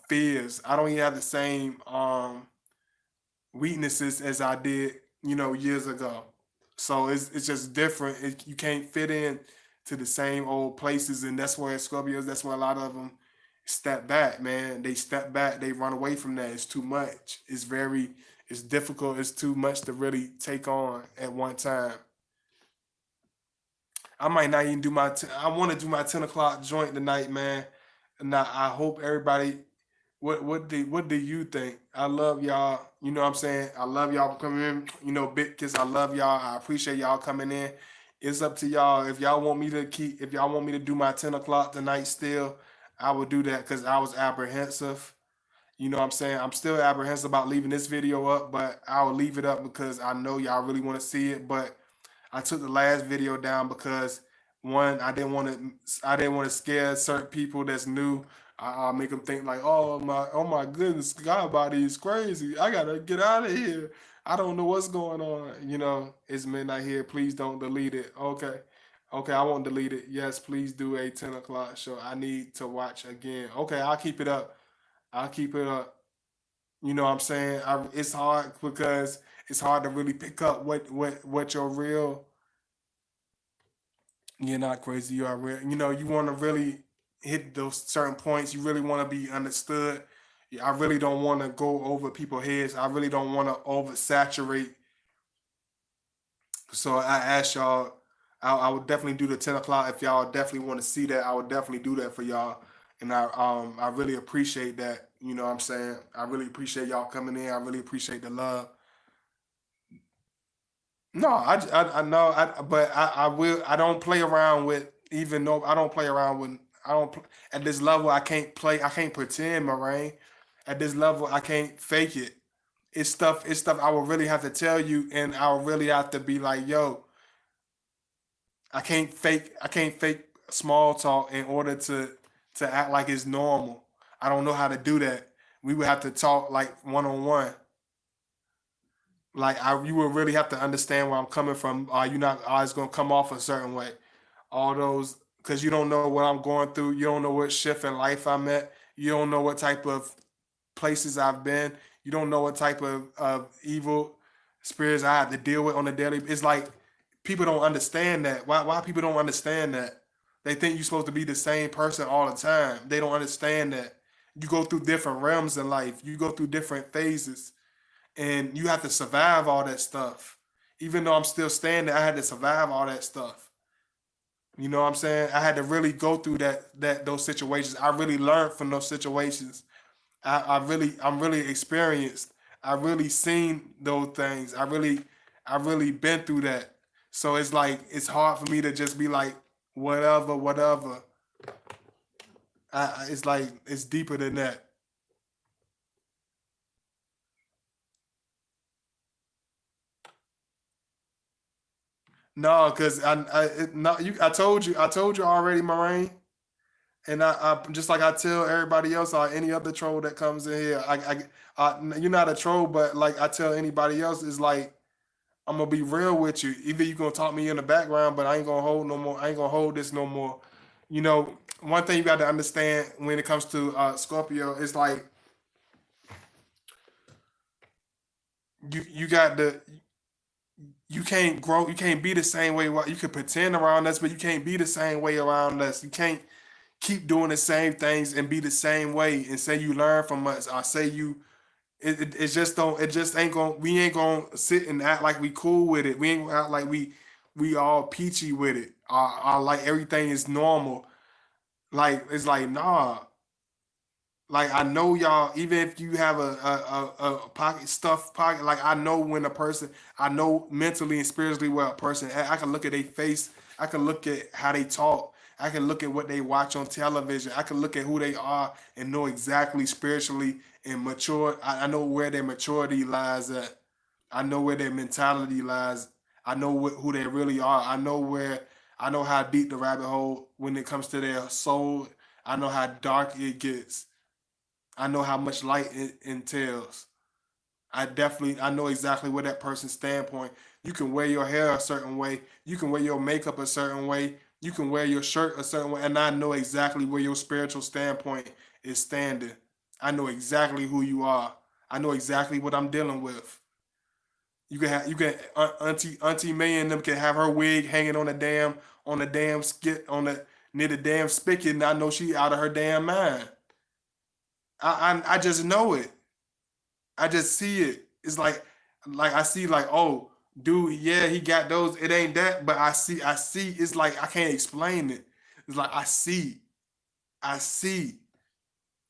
S1: fears. I don't even have the same weaknesses as I did, years ago. So it's just different. You can't fit in to the same old places, and that's where Scorpios. That's where a lot of them step back, man. They step back. They run away from that. It's too much. It's difficult. It's too much to really take on at one time. I might not even do I want to do my 10 o'clock joint tonight, man. And I hope everybody. What do you think? I love y'all. You know what I'm saying? I love y'all for coming in. Big kiss. I love y'all. I appreciate y'all coming in. It's up to y'all. If y'all want me to do my 10 o'clock tonight still, I will do that because I was apprehensive. You know what I'm saying? I'm still apprehensive about leaving this video up, but I'll leave it up because I know y'all really want to see it. But I took the last video down because one, I didn't want to scare certain people that's new. I'll make them think like, oh my goodness, God body is crazy. I gotta get out of here. I don't know what's going on. It's midnight here. Please don't delete it. Okay, okay, I won't delete it. Yes, please do a 10 o'clock show. I need to watch again. Okay, I'll keep it up. I'll keep it up. You know what I'm saying? It's hard because it's hard to really pick up what your real. You're not crazy. You are real. You want to really hit those certain points. You really want to be understood. Yeah, I really don't want to go over people's heads. I really don't want to oversaturate. So I ask y'all. I would definitely do the 10 o'clock if y'all definitely want to see that. I would definitely do that for y'all, and I really appreciate that. You know what I'm saying? I really appreciate y'all coming in. I really appreciate the love. No, I know, but I will. I don't play around with, even though I don't play around with. I don't at this level. I can't play. I can't pretend, Moraine. At this level, I can't fake it. It's stuff. It's stuff I will really have to tell you, and I will really have to be like, yo, I can't fake. I can't fake small talk in order to act like it's normal. I don't know how to do that. We would have to talk like one on one. You would really have to understand where I'm coming from. You're not always gonna come off a certain way. All those, because you don't know what I'm going through. You don't know what shift in life I'm at. You don't know what type of places I've been. You don't know what type of evil spirits I have to deal with on a daily. It's like people don't understand that. Why people don't understand that? They think you're supposed to be the same person all the time. They don't understand that. You go through different realms in life. You go through different phases and you have to survive all that stuff. Even though I'm still standing, I had to survive all that stuff. You know what I'm saying? I had to really go through those situations. I really learned from those situations. I'm really experienced. I really seen those things. I really been through that. So it's like it's hard for me to just be like whatever, whatever. It's like it's deeper than that. No, because no, I told you already, Moraine. And I just like I tell everybody else or any other troll that comes in here, you're not a troll, but like I tell anybody else, is like I'm gonna be real with you. Either you gonna talk me in the background, but I ain't gonna hold no more. I ain't gonna hold this no more. You know, one thing you got to understand when it comes to Scorpio is like you got the you can't grow. You can't be the same way. You can pretend around us, but you can't be the same way around us. You can't keep doing the same things and be the same way and say you learn from us. I say you it just don't, it just ain't gonna, we ain't gonna sit and act like we cool with it. We ain't gonna act like we all peachy with it. Like everything is normal. Like it's like nah. Like I know y'all. Even if you have a pocket stuff pocket, like I know when a person, I know mentally and spiritually where a person. I can look at their face. I can look at how they talk. I can look at what they watch on television. I can look at who they are and know exactly spiritually and mature. I know where their maturity lies at. I know where their mentality lies. I know who they really are. I know where. I know how deep the rabbit hole when it comes to their soul. I know how dark it gets. I know how much light it entails. I know exactly where that person's standpoint. You can wear your hair a certain way. You can wear your makeup a certain way. You can wear your shirt a certain way, and I know exactly where your spiritual standpoint is standing. I know exactly who you are. I know exactly what I'm dealing with. You can Auntie May and them can have her wig hanging on the damn skit on the near the damn spigot, and I know she out of her damn mind. I just know it. I just see it. It's like I see like, oh, dude, yeah, he got those. It ain't that, but I see. It's like I can't explain it. It's like I see.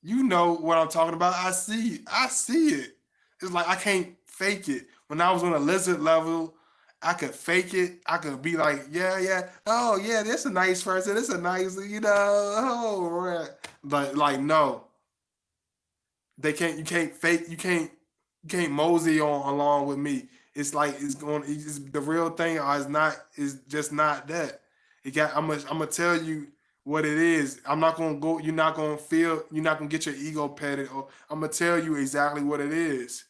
S1: You know what I'm talking about. I see it. It's like I can't fake it. When I was on a lizard level, I could fake it. I could be like, yeah, yeah, oh yeah, this a nice person. This a nice, oh, right. But like, no, they can't. You can't fake. You can't mosey on along with me. It's like it's going. It's, the real thing is not. Is just not that. It got. I'm gonna tell you what it is. I'm not gonna go. You're not gonna feel. You're not gonna get your ego petted. Or I'm gonna tell you exactly what it is.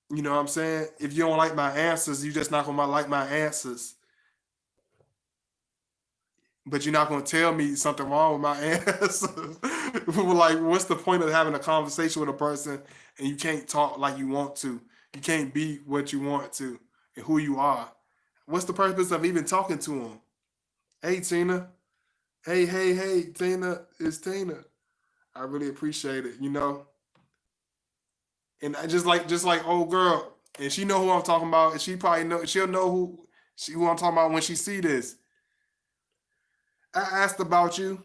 S1: You know what I'm saying? If you don't like my answers, you just not gonna like my answers. But you're not gonna tell me something wrong with my answers. Like, what's the point of having a conversation with a person and you can't talk like you want to? You can't be what you want to and who you are. What's the purpose of even talking to them? Hey, Tina. Hey, Tina. It's Tina. I really appreciate it. And I just like old girl, and she know who I'm talking about, and she'll know who I'm talking about when she see this. I asked about you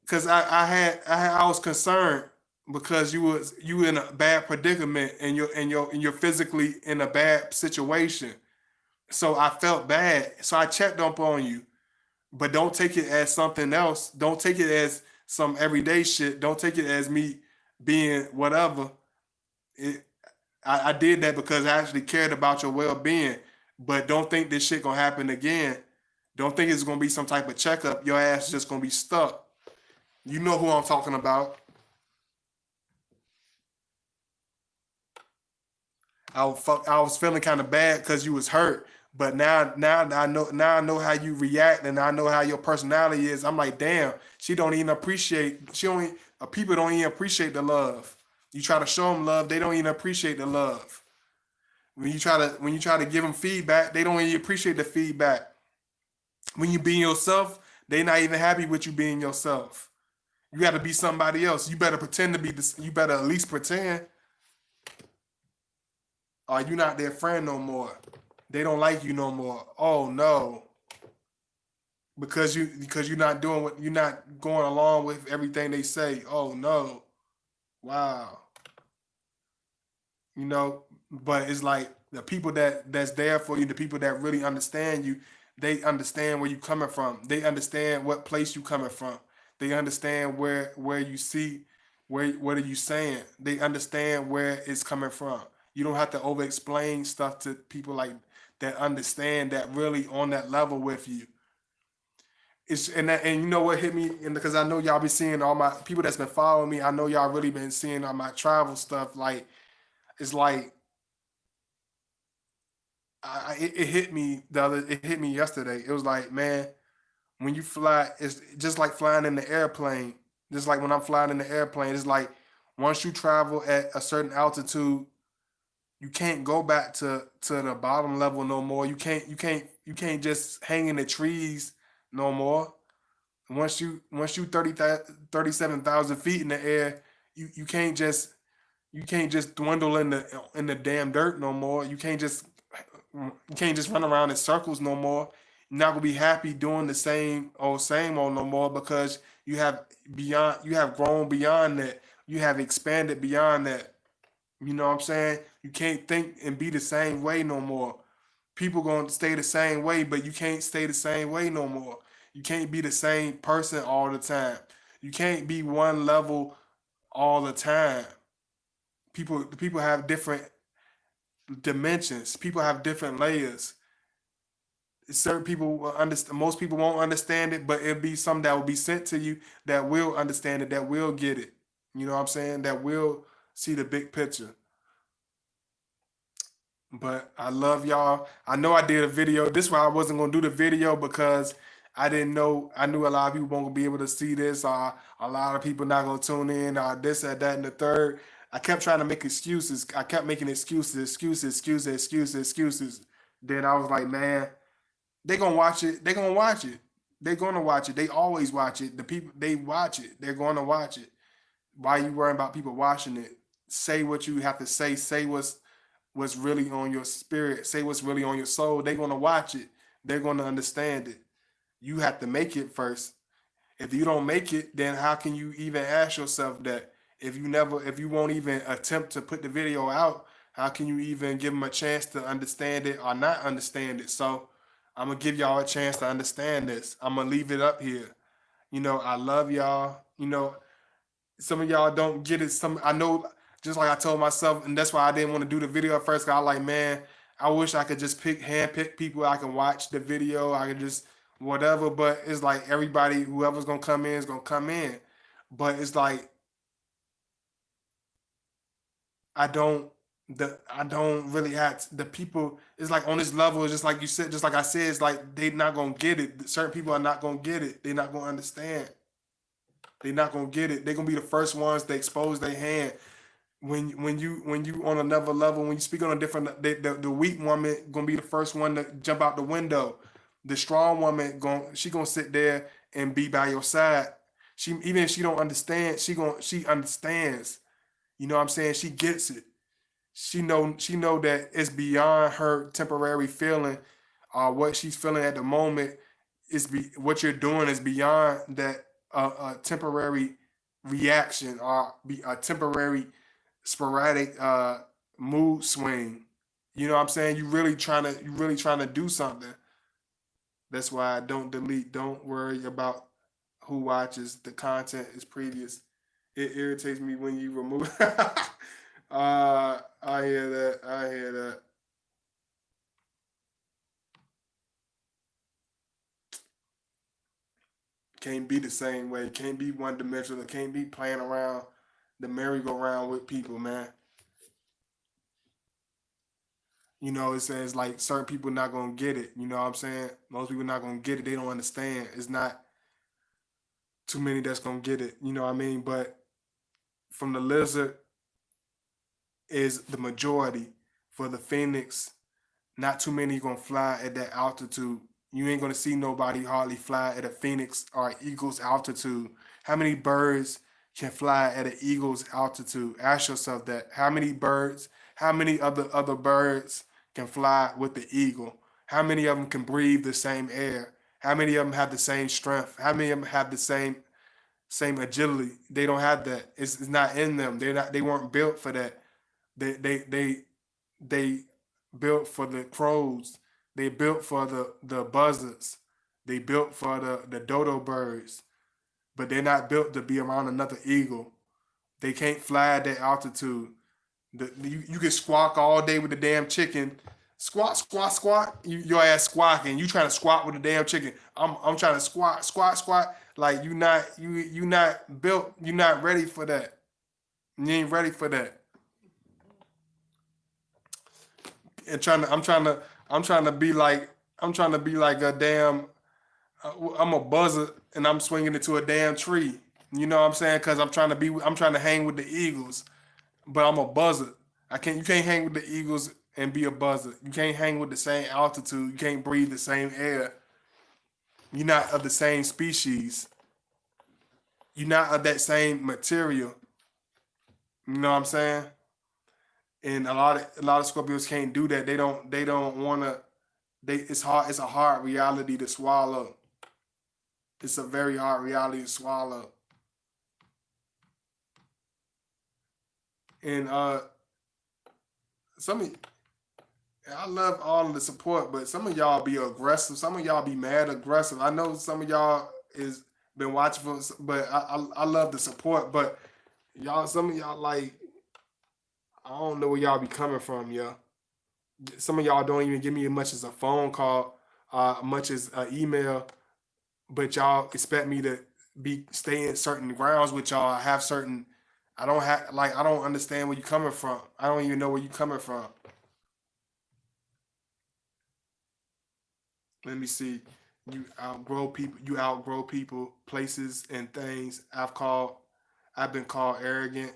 S1: because I was concerned because you in a bad predicament and you're physically in a bad situation. So I felt bad. So I checked up on you. But don't take it as something else. Don't take it as some everyday shit. Don't take it as me being whatever. It, I did that because I actually cared about your well being. But don't think this shit gonna happen again. Don't think it's gonna be some type of checkup. Your ass is just gonna be stuck. You know who I'm talking about. I was feeling kind of bad because you was hurt, but now I know how you react and I know how your personality is. I'm like, damn, she don't people don't even appreciate the love. You try to show them love, they don't even appreciate the love. When you try to give them feedback, they don't even appreciate the feedback. When you being yourself, they not even happy with you being yourself. You got to be somebody else. You better pretend to be this. You better at least pretend. Or you not their friend no more. They don't like you no more. Oh no, because you're not doing what you're not going along with everything they say. Oh no, wow. But it's like the people that's there for you, the people that really understand you, they understand where you coming from. They understand what place you coming from. They understand where you see where what are you saying. They understand where it's coming from. You don't have to over explain stuff to people like that understand, that really on that level with you. It's and you know what hit me, and because I know y'all be seeing all my people that's been following me. I know y'all really been seeing all my travel stuff. Like it's like it hit me it hit me yesterday. It was like, man, when you fly, it's just like flying in the airplane. Just like when I'm flying in the airplane, it's like once you travel at a certain altitude, you can't go back to the bottom level no more. You can't just hang in the trees no more. Once you 37,000 feet in the air, you can't just dwindle in the damn dirt no more. You can't just run around in circles no more. You're not gonna be happy doing the same old no more, because you have grown beyond that. You have expanded beyond that. You know what I'm saying? You can't think and be the same way no more. People gonna stay the same way, but you can't stay the same way no more. You can't be the same person all the time. You can't be one level all the time. People have different dimensions. People have different layers. Certain people will understand. Most people won't understand it, but it'll be something that will be sent to you that will understand it, that will get it. You know what I'm saying? That will see the big picture. But I love y'all. I know I did a video. This why I wasn't gonna do the video, because I didn't know. I knew a lot of people won't be able to see this. A lot of people not gonna tune in. This, that, and the third. I kept trying to make excuses. I kept making excuses. Then I was like, man, they gonna watch it. They gonna watch it. They gonna watch it. They always watch it. The people, they watch it. They're gonna watch it. Why you worrying about people watching it? Say what you have to say. Say what's really on your spirit. Say what's really on your soul. They're gonna watch it. They're gonna understand it. You have to make it first. If you don't make it, then how can you even ask yourself that? If you won't even attempt to put the video out, how can you even give them a chance to understand it or not understand it? So I'm gonna give y'all a chance to understand this. I'm gonna leave it up here. I love y'all. Some of y'all don't get it. Some I know, just like I told myself, and that's why I didn't want to do the video at first. Cause I like, man, I wish I could just hand pick people I can watch the video. I could just whatever. But it's like everybody, whoever's gonna come in is gonna come in. But it's like I don't I don't really have the people. It's like on this level. It's just like you said, just like I said. It's like they not gonna get it. Certain people are not gonna get it. They're not gonna understand. They're not gonna get it. They're gonna be the first ones to expose their hand. When you on another level, when you speak on a different, the weak woman gonna be the first one to jump out the window. The strong woman she gonna sit there and be by your side. She, even if she don't understand, she understands. You know what I'm saying? She gets it. She know that it's beyond her temporary feeling, what she's feeling at the moment. What you're doing is beyond that, temporary reaction, or be a temporary sporadic mood swing. You know what I'm saying? You really trying to do something. That's why I don't delete. Don't worry about who watches. The content is previous. It irritates me when you remove. I hear that. I hear that. Can't be the same way. Can't be one dimensional. Can't be playing around the merry-go-round with people, man. It says like certain people not gonna get it. You know what I'm saying? Most people not gonna get it. They don't understand. It's not too many that's gonna get it. You know what I mean? But from the lizard is the majority. For the phoenix, not too many gonna fly at that altitude. You ain't gonna see nobody hardly fly at a phoenix or eagle's altitude. How many birds can fly at an eagle's altitude? Ask yourself that. How many birds? How many other birds can fly with the eagle? How many of them can breathe the same air? How many of them have the same strength? How many of them have the same agility? They don't have that. It's not in them. They're not. They weren't built for that. They built for the crows. They built for the buzzards. They built for the dodo birds. But they're not built to be around another eagle. They can't fly at that altitude. You can squawk all day with the damn chicken, Squat, squat, squat. Your ass squawking. You trying to squat with a damn chicken. I'm trying to squat, squat, squat. Like you not built. You not ready for that. You ain't ready for that. And I'm trying to be like I'm trying to be like a damn. I'm a buzzer and I'm swinging it to a damn tree. You know what I'm saying? Because I'm trying to hang with the Eagles, but I'm a buzzer. I can't. You can't hang with the Eagles and be a buzzer. You can't hang with the same altitude. You can't breathe the same air. You're not of the same species. You're not of that same material. You know what I'm saying? And a lot of Scorpios can't do that. They don't wanna. It's hard. It's a hard reality to swallow. It's a very hard reality to swallow. And some of I love all of the support, but some of y'all be aggressive. Some of y'all be mad aggressive. I know some of y'all is been watching for, but I love the support. But y'all, some of y'all like I don't know where y'all be coming from, yo. Some of y'all don't even give me as much as a phone call, much as an email, but y'all expect me to be stay in certain grounds with y'all. I have certain. I don't have like I don't understand where you coming from. I don't even know where you coming from. Let me see. You outgrow people, places, and things. I've been called arrogant.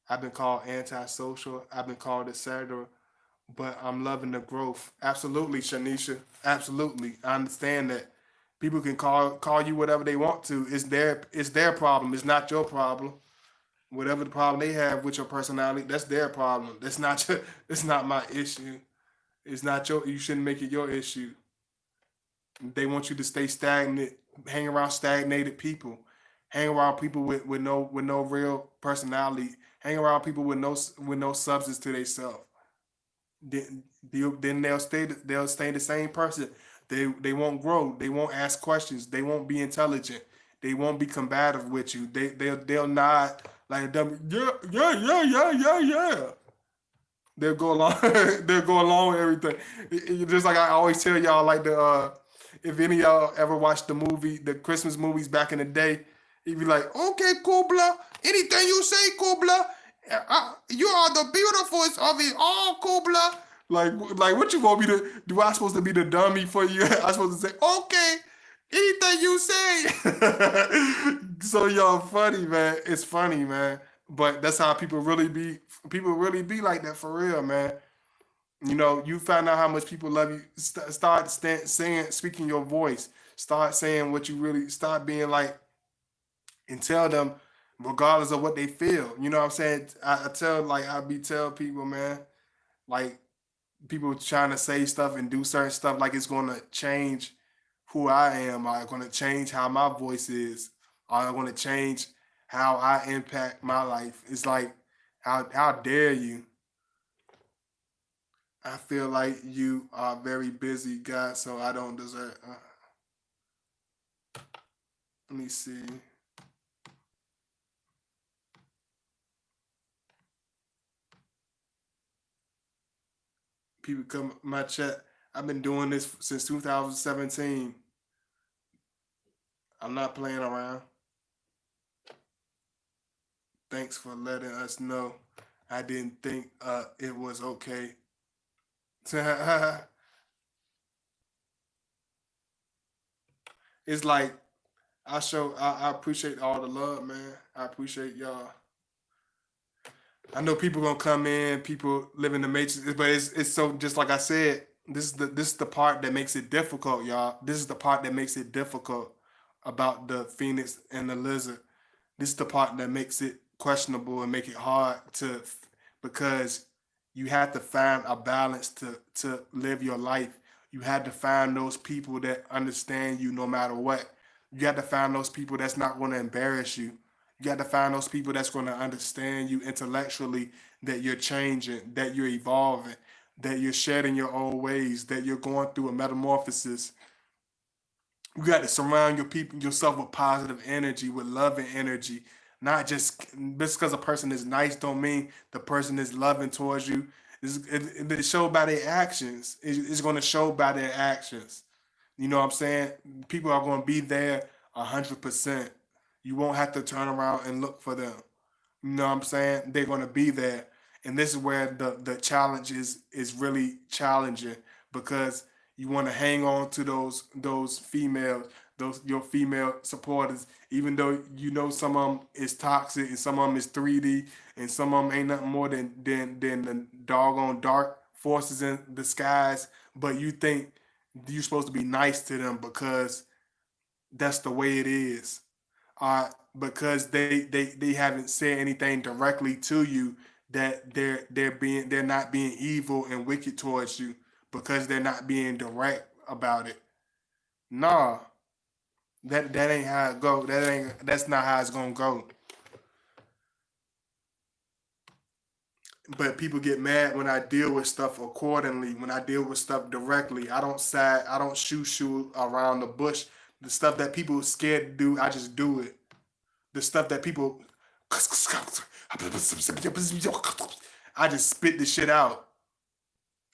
S1: I've been called antisocial. I've been called etc. But I'm loving the growth. Absolutely, Shanisha. Absolutely, I understand that. People can call you whatever they want to. It's their problem. It's not your problem. Whatever the problem they have with your personality, that's their problem. That's not your. It's not my issue. It's not your. You shouldn't make it your issue. They want you to stay stagnant, hang around stagnated people, hang around people with no real personality, hang around people with no substance to themselves. Then they'll stay the same person. They won't grow. They won't ask questions. They won't be intelligent. They won't be combative with you. They'll nod like a dummy. Yeah, yeah, yeah, yeah, yeah, yeah. They'll go along. They'll go along with everything. Just like I always tell y'all, like if any of y'all ever watched the Christmas movies back in the day, he'd be like, "Okay, Kubla, anything you say, Kubla, you are the beautifulest of it all, Kubla." Like, what you want me to do? I supposed to be the dummy for you? I supposed to say, "Okay, anything you say." So y'all funny, man. It's funny, man. But that's how people really be. People really be like that for real, man. You find out how much people love you. Start saying, speaking your voice. Start saying what you really. Start being like, and tell them, regardless of what they feel. You know what I'm saying? I tell people, man, like people trying to say stuff and do certain stuff like it's gonna change who I am, or gonna change how my voice is, or gonna change how I impact my life. It's like, how dare you? I feel like you are very busy, God, so I don't deserve. Let me see. People come my chat. I've been doing this since 2017. I'm not playing around. Thanks for letting us know. I didn't think it was okay. It's like I appreciate all the love, man. I appreciate y'all. I know people gonna come in, people live in the matrix, but it's so just like I said. This is the part that makes it difficult, y'all. This is the part that makes it difficult about the phoenix and the lizard. This is the part that makes it questionable and make it hard because you have to find a balance to live your life. You had to find those people that understand you no matter what. You got to find those people that's not going to embarrass you. You got to find those people that's going to understand you intellectually, that you're changing, that you're evolving, that you're shedding your old ways, that you're going through a metamorphosis. You got to surround yourself with positive energy, with loving energy. Not just because a person is nice don't mean the person is loving towards you. It show by their actions. It's going to show by their actions. You know what I'm saying? People are going to be there 100%. You won't have to turn around and look for them. You know what I'm saying? They're going to be there. And this is where the challenge is really challenging, because you want to hang on to those females, those your female supporters, even though you know some of them is toxic and some of them is 3D and some of them ain't nothing more than the doggone dark forces in the skies. But you think you're supposed to be nice to them because that's the way it is, because they haven't said anything directly to you that they're not being evil and wicked towards you, because they're not being direct about it. Nah, that ain't how it go. That's not how it's gonna go. But people get mad when I deal with stuff accordingly. When I deal with stuff directly, I don't side. I don't shoot around the bush. The stuff that people are scared to do, I just do it. The stuff that people, I just spit the shit out.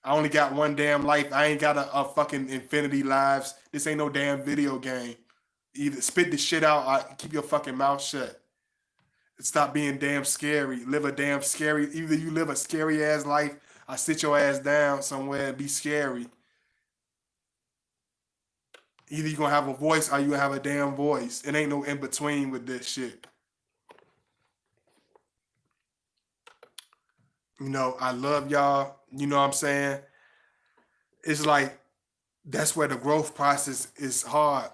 S1: I only got one damn life. I ain't got a fucking infinity lives. This ain't no damn video game. Either spit the shit out or keep your fucking mouth shut. Stop being damn scary. Live a damn scary. Either you live a scary ass life or sit your ass down somewhere and be scary. Either you gonna have a voice or you gonna have a damn voice. It ain't no in between with this shit. I love y'all. You know what I'm saying? It's like that's where the growth process is hard,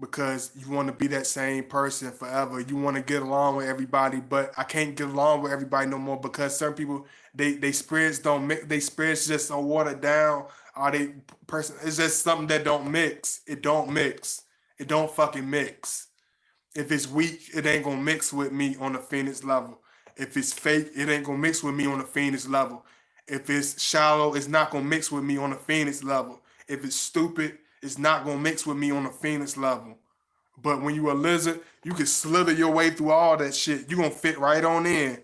S1: because you want to be that same person forever. You want to get along with everybody, but I can't get along with everybody no more because certain people they spirits don't mix. They spirits just so watered down. Or they person it's just something that don't mix. It don't mix. It don't fucking mix. If it's weak, it ain't gonna mix with me on the Phoenix level. If it's fake, it ain't gonna mix with me on the Phoenix level. If it's shallow, it's not gonna mix with me on the Phoenix level. If it's stupid, it's not gonna mix with me on the Phoenix level. But when you a lizard, you can slither your way through all that shit. You gonna fit right on in.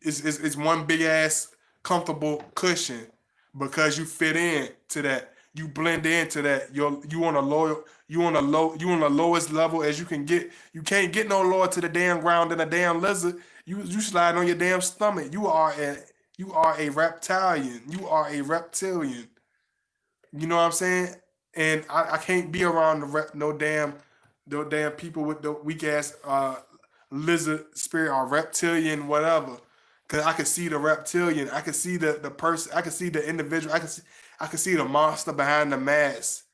S1: It's one big ass comfortable cushion because you fit in to that. You blend into that. You on a low you on the lowest level as you can get. You can't get no lower to the damn ground than a damn lizard. You slide on your damn stomach. You are a reptilian. You are a reptilian. You know what I'm saying? And I can't be around no damn people with the weak ass lizard spirit or reptilian whatever. Cause I can see the reptilian, I can see the person, I can see the individual, I can see the monster behind the mask,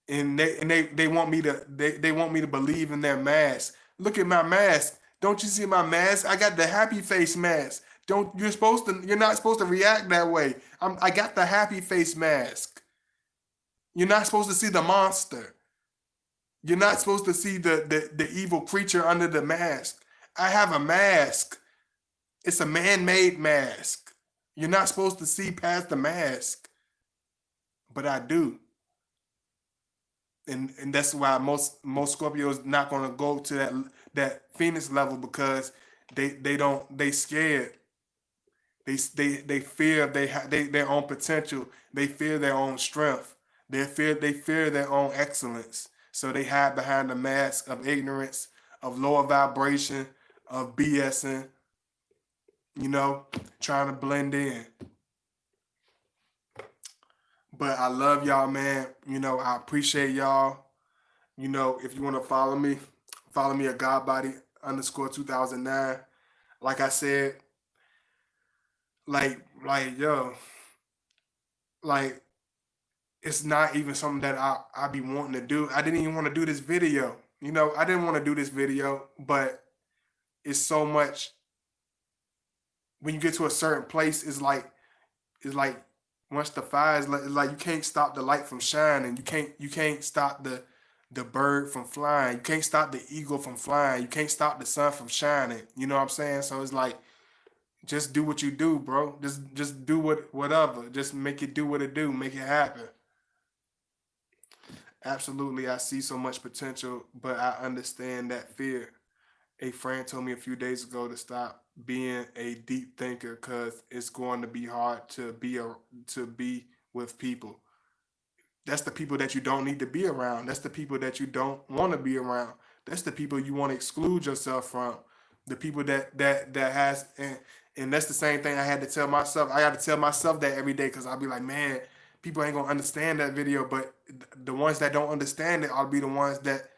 S1: and they want me to they want me to believe in their mask. Look at my mask. Don't you see my mask? I got the happy face mask. Don't you're not supposed to react that way. I got the happy face mask. You're not supposed to see the monster. You're not supposed to see the evil creature under the mask. I have a mask. It's a man-made mask. You're not supposed to see past the mask, but I do, and that's why most Scorpios not gonna go to that Phoenix level because they don't they scared. They fear their own potential. They fear their own strength. They fear their own excellence. So they hide behind the mask of ignorance, of lower vibration, of BSing, you know, trying to blend in. But I love y'all, man. I appreciate y'all. If you want to follow me at Godbody underscore 2009. Like I said, yo, like it's not even something that I be wanting to do. I didn't even want to do this video. I didn't want to do this video, but it's so much when you get to a certain place, it's like once the fire is like, it's like you can't stop the light from shining. You can't stop the bird from flying. You can't stop the eagle from flying. You can't stop the sun from shining. You know what I'm saying? So it's like just do what you do, bro. Just do whatever. Just make it do what it do. Make it happen. Absolutely, I see so much potential, but I understand that fear. A friend told me a few days ago to stop being a deep thinker because it's going to be hard to be with people. That's the people that you don't need to be around. That's the people that you don't want to be around. That's the people you want to exclude yourself from. The people that has and that's the same thing I had to tell myself. I had to tell myself that every day because I'll be like, man, people ain't gonna understand that video, but the ones that don't understand it, I'll be the ones that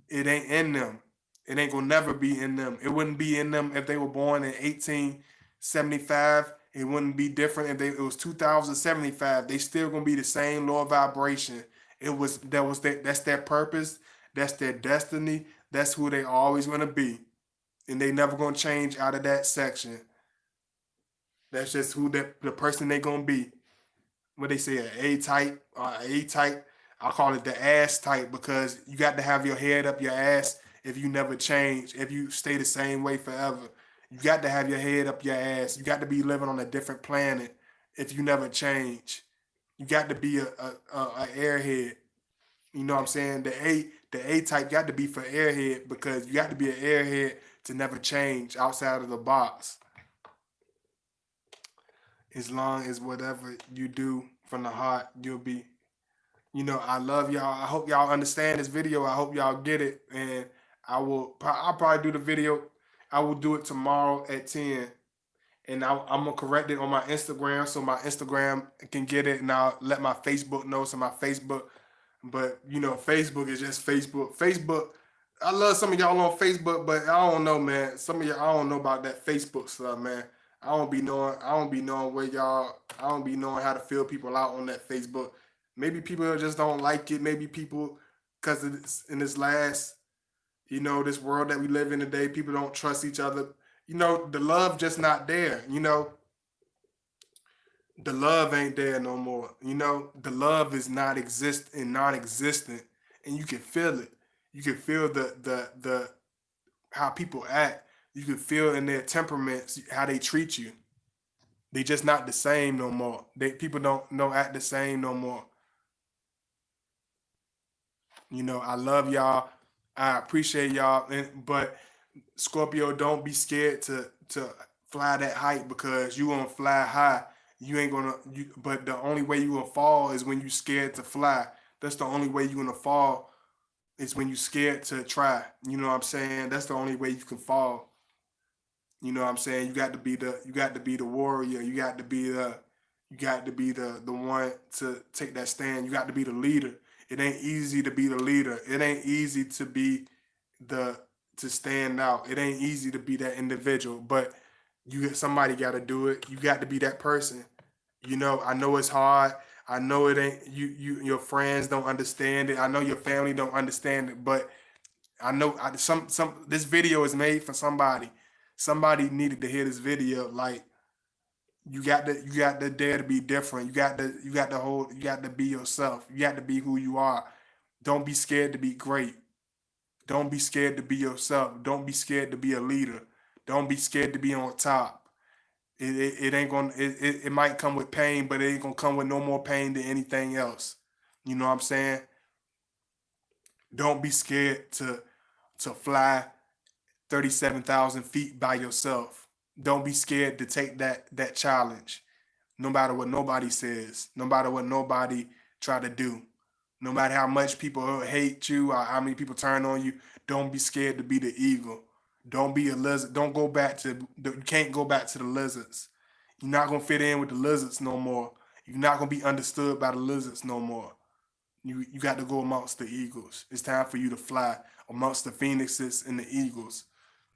S1: it ain't in them. It ain't gonna never be in them. It wouldn't be in them if they were born in 1875. It wouldn't be different if it was 2075. They still gonna be the same lower vibration. That's their purpose. That's their destiny. That's who they always gonna be, and they never gonna change out of that section. That's just who the person they gonna be. What they say, an A type or A type. I call it the ass type because you got to have your head up your ass if you never change, if you stay the same way forever. You got to have your head up your ass. You got to be living on a different planet if you never change. You got to be a airhead. You know what I'm saying? The A type got to be for airhead because you got to be an airhead to never change outside of the box. As long as whatever you do from the heart, you'll be. I love y'all. I hope y'all understand this video. I hope y'all get it, and I'll probably do the video. I will do it tomorrow at 10, and I'm gonna correct it on my Instagram so my Instagram can get it, and I'll let my Facebook know so my Facebook. But Facebook is just Facebook. Facebook. I love some of y'all on Facebook, but I don't know, man. Some of y'all I don't know about that Facebook stuff, man. I don't be knowing. I don't be knowing where y'all. I don't be knowing how to feel people out on that Facebook. Maybe people just don't like it. Maybe people, because in this last, this world that we live in today, people don't trust each other. The love just not there. The love ain't there no more. The love is not exist and non-existent, and you can feel it. You can feel the how people act. You can feel in their temperaments how they treat you. They just not the same no more. People don't act the same no more. I love y'all. I appreciate y'all, but Scorpio, don't be scared to fly that height because you gonna fly high. You ain't gonna. But the only way you gonna fall is when you scared to fly. That's the only way you gonna fall is when you scared to try. You know what I'm saying? That's the only way you can fall. You know what I'm saying? You got to be the warrior. You got to be the one to take that stand. You got to be the leader. It ain't easy to be the leader. It ain't easy to be the to stand out. It ain't easy to be that individual, but somebody got to do it. You got to be that person. I know it's hard. I know it ain't your friends don't understand it. I know your family don't understand it, but I know some this video is made for somebody. Somebody needed to hear this video. Like you got to dare to be different. You got to be yourself. You got to be who you are. Don't be scared to be great. Don't be scared to be yourself. Don't be scared to be a leader. Don't be scared to be on top. It ain't gonna it might come with pain, but it ain't gonna come with no more pain than anything else. You know what I'm saying? Don't be scared to fly 37,000 feet by yourself. Don't be scared to take that challenge. No matter what nobody says, no matter what nobody try to do, no matter how much people hate you or how many people turn on you, don't be scared to be the eagle. Don't be a lizard. Don't go back to you can't go back to the lizards. You're not gonna fit in with the lizards no more. You're not gonna be understood by the lizards no more. You got to go amongst the eagles. It's time for you to fly amongst the phoenixes and the eagles.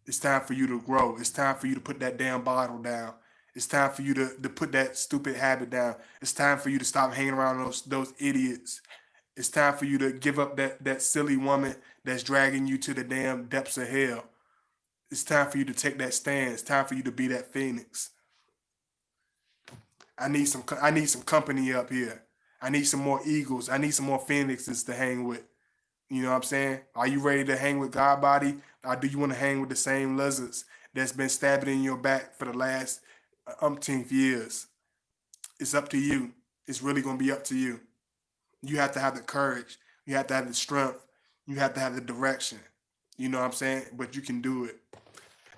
S1: It's time for you to grow. It's time for you to put that damn bottle down. It's time for you to put that stupid habit down. It's time for you to stop hanging around those idiots. It's time for you to give up that silly woman that's dragging you to the damn depths of hell. It's time for you to take that stand. It's time for you to be that phoenix. I need some company up here. I need some more eagles. I need some more phoenixes to hang with. You know what I'm saying? Are you ready to hang with God body? Or do you want to hang with the same lizards that's been stabbing in your back for the last umpteenth years? It's up to you. It's really gonna be up to you. You have to have the courage. You have to have the strength. You have to have the direction. You know what I'm saying? But you can do it.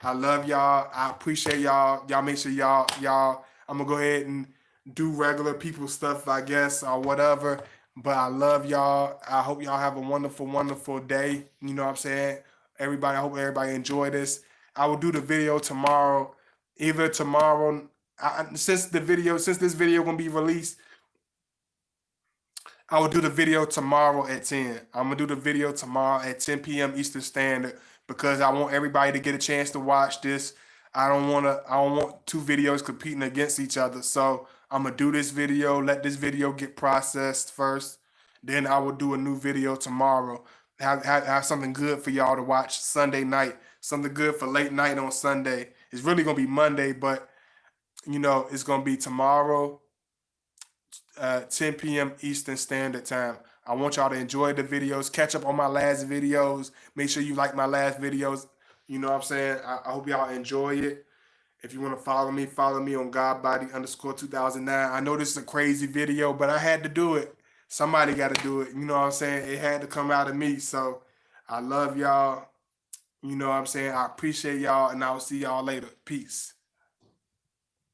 S1: I love y'all. I appreciate y'all. Y'all make sure y'all. I'm gonna go ahead and do regular people stuff, I guess, or whatever. But I love y'all. I hope y'all have a wonderful, wonderful day. You know what I'm saying? Everybody, I hope everybody enjoy this. I will do the video tomorrow. Either tomorrow, since this video gonna be released, I will do the video tomorrow at 10. I'm gonna do the video tomorrow at 10 p.m. Eastern Standard because I want everybody to get a chance to watch this. I don't want two videos competing against each other. So I'm gonna do this video, let this video get processed first. Then I will do a new video tomorrow. Have something good for y'all to watch Sunday night. Something good for late night on Sunday. It's really gonna be Monday, but it's gonna be tomorrow 10 p.m. Eastern Standard Time. I want y'all to enjoy the videos, catch up on my last videos. Make sure you like my last videos. You know what I'm saying? I hope y'all enjoy it. If you want to follow me on Godbody underscore 2009. I know this is a crazy video, but I had to do it. Somebody got to do it. You know what I'm saying? It had to come out of me. So I love y'all. You know what I'm saying? I appreciate y'all, and I'll see y'all later. Peace.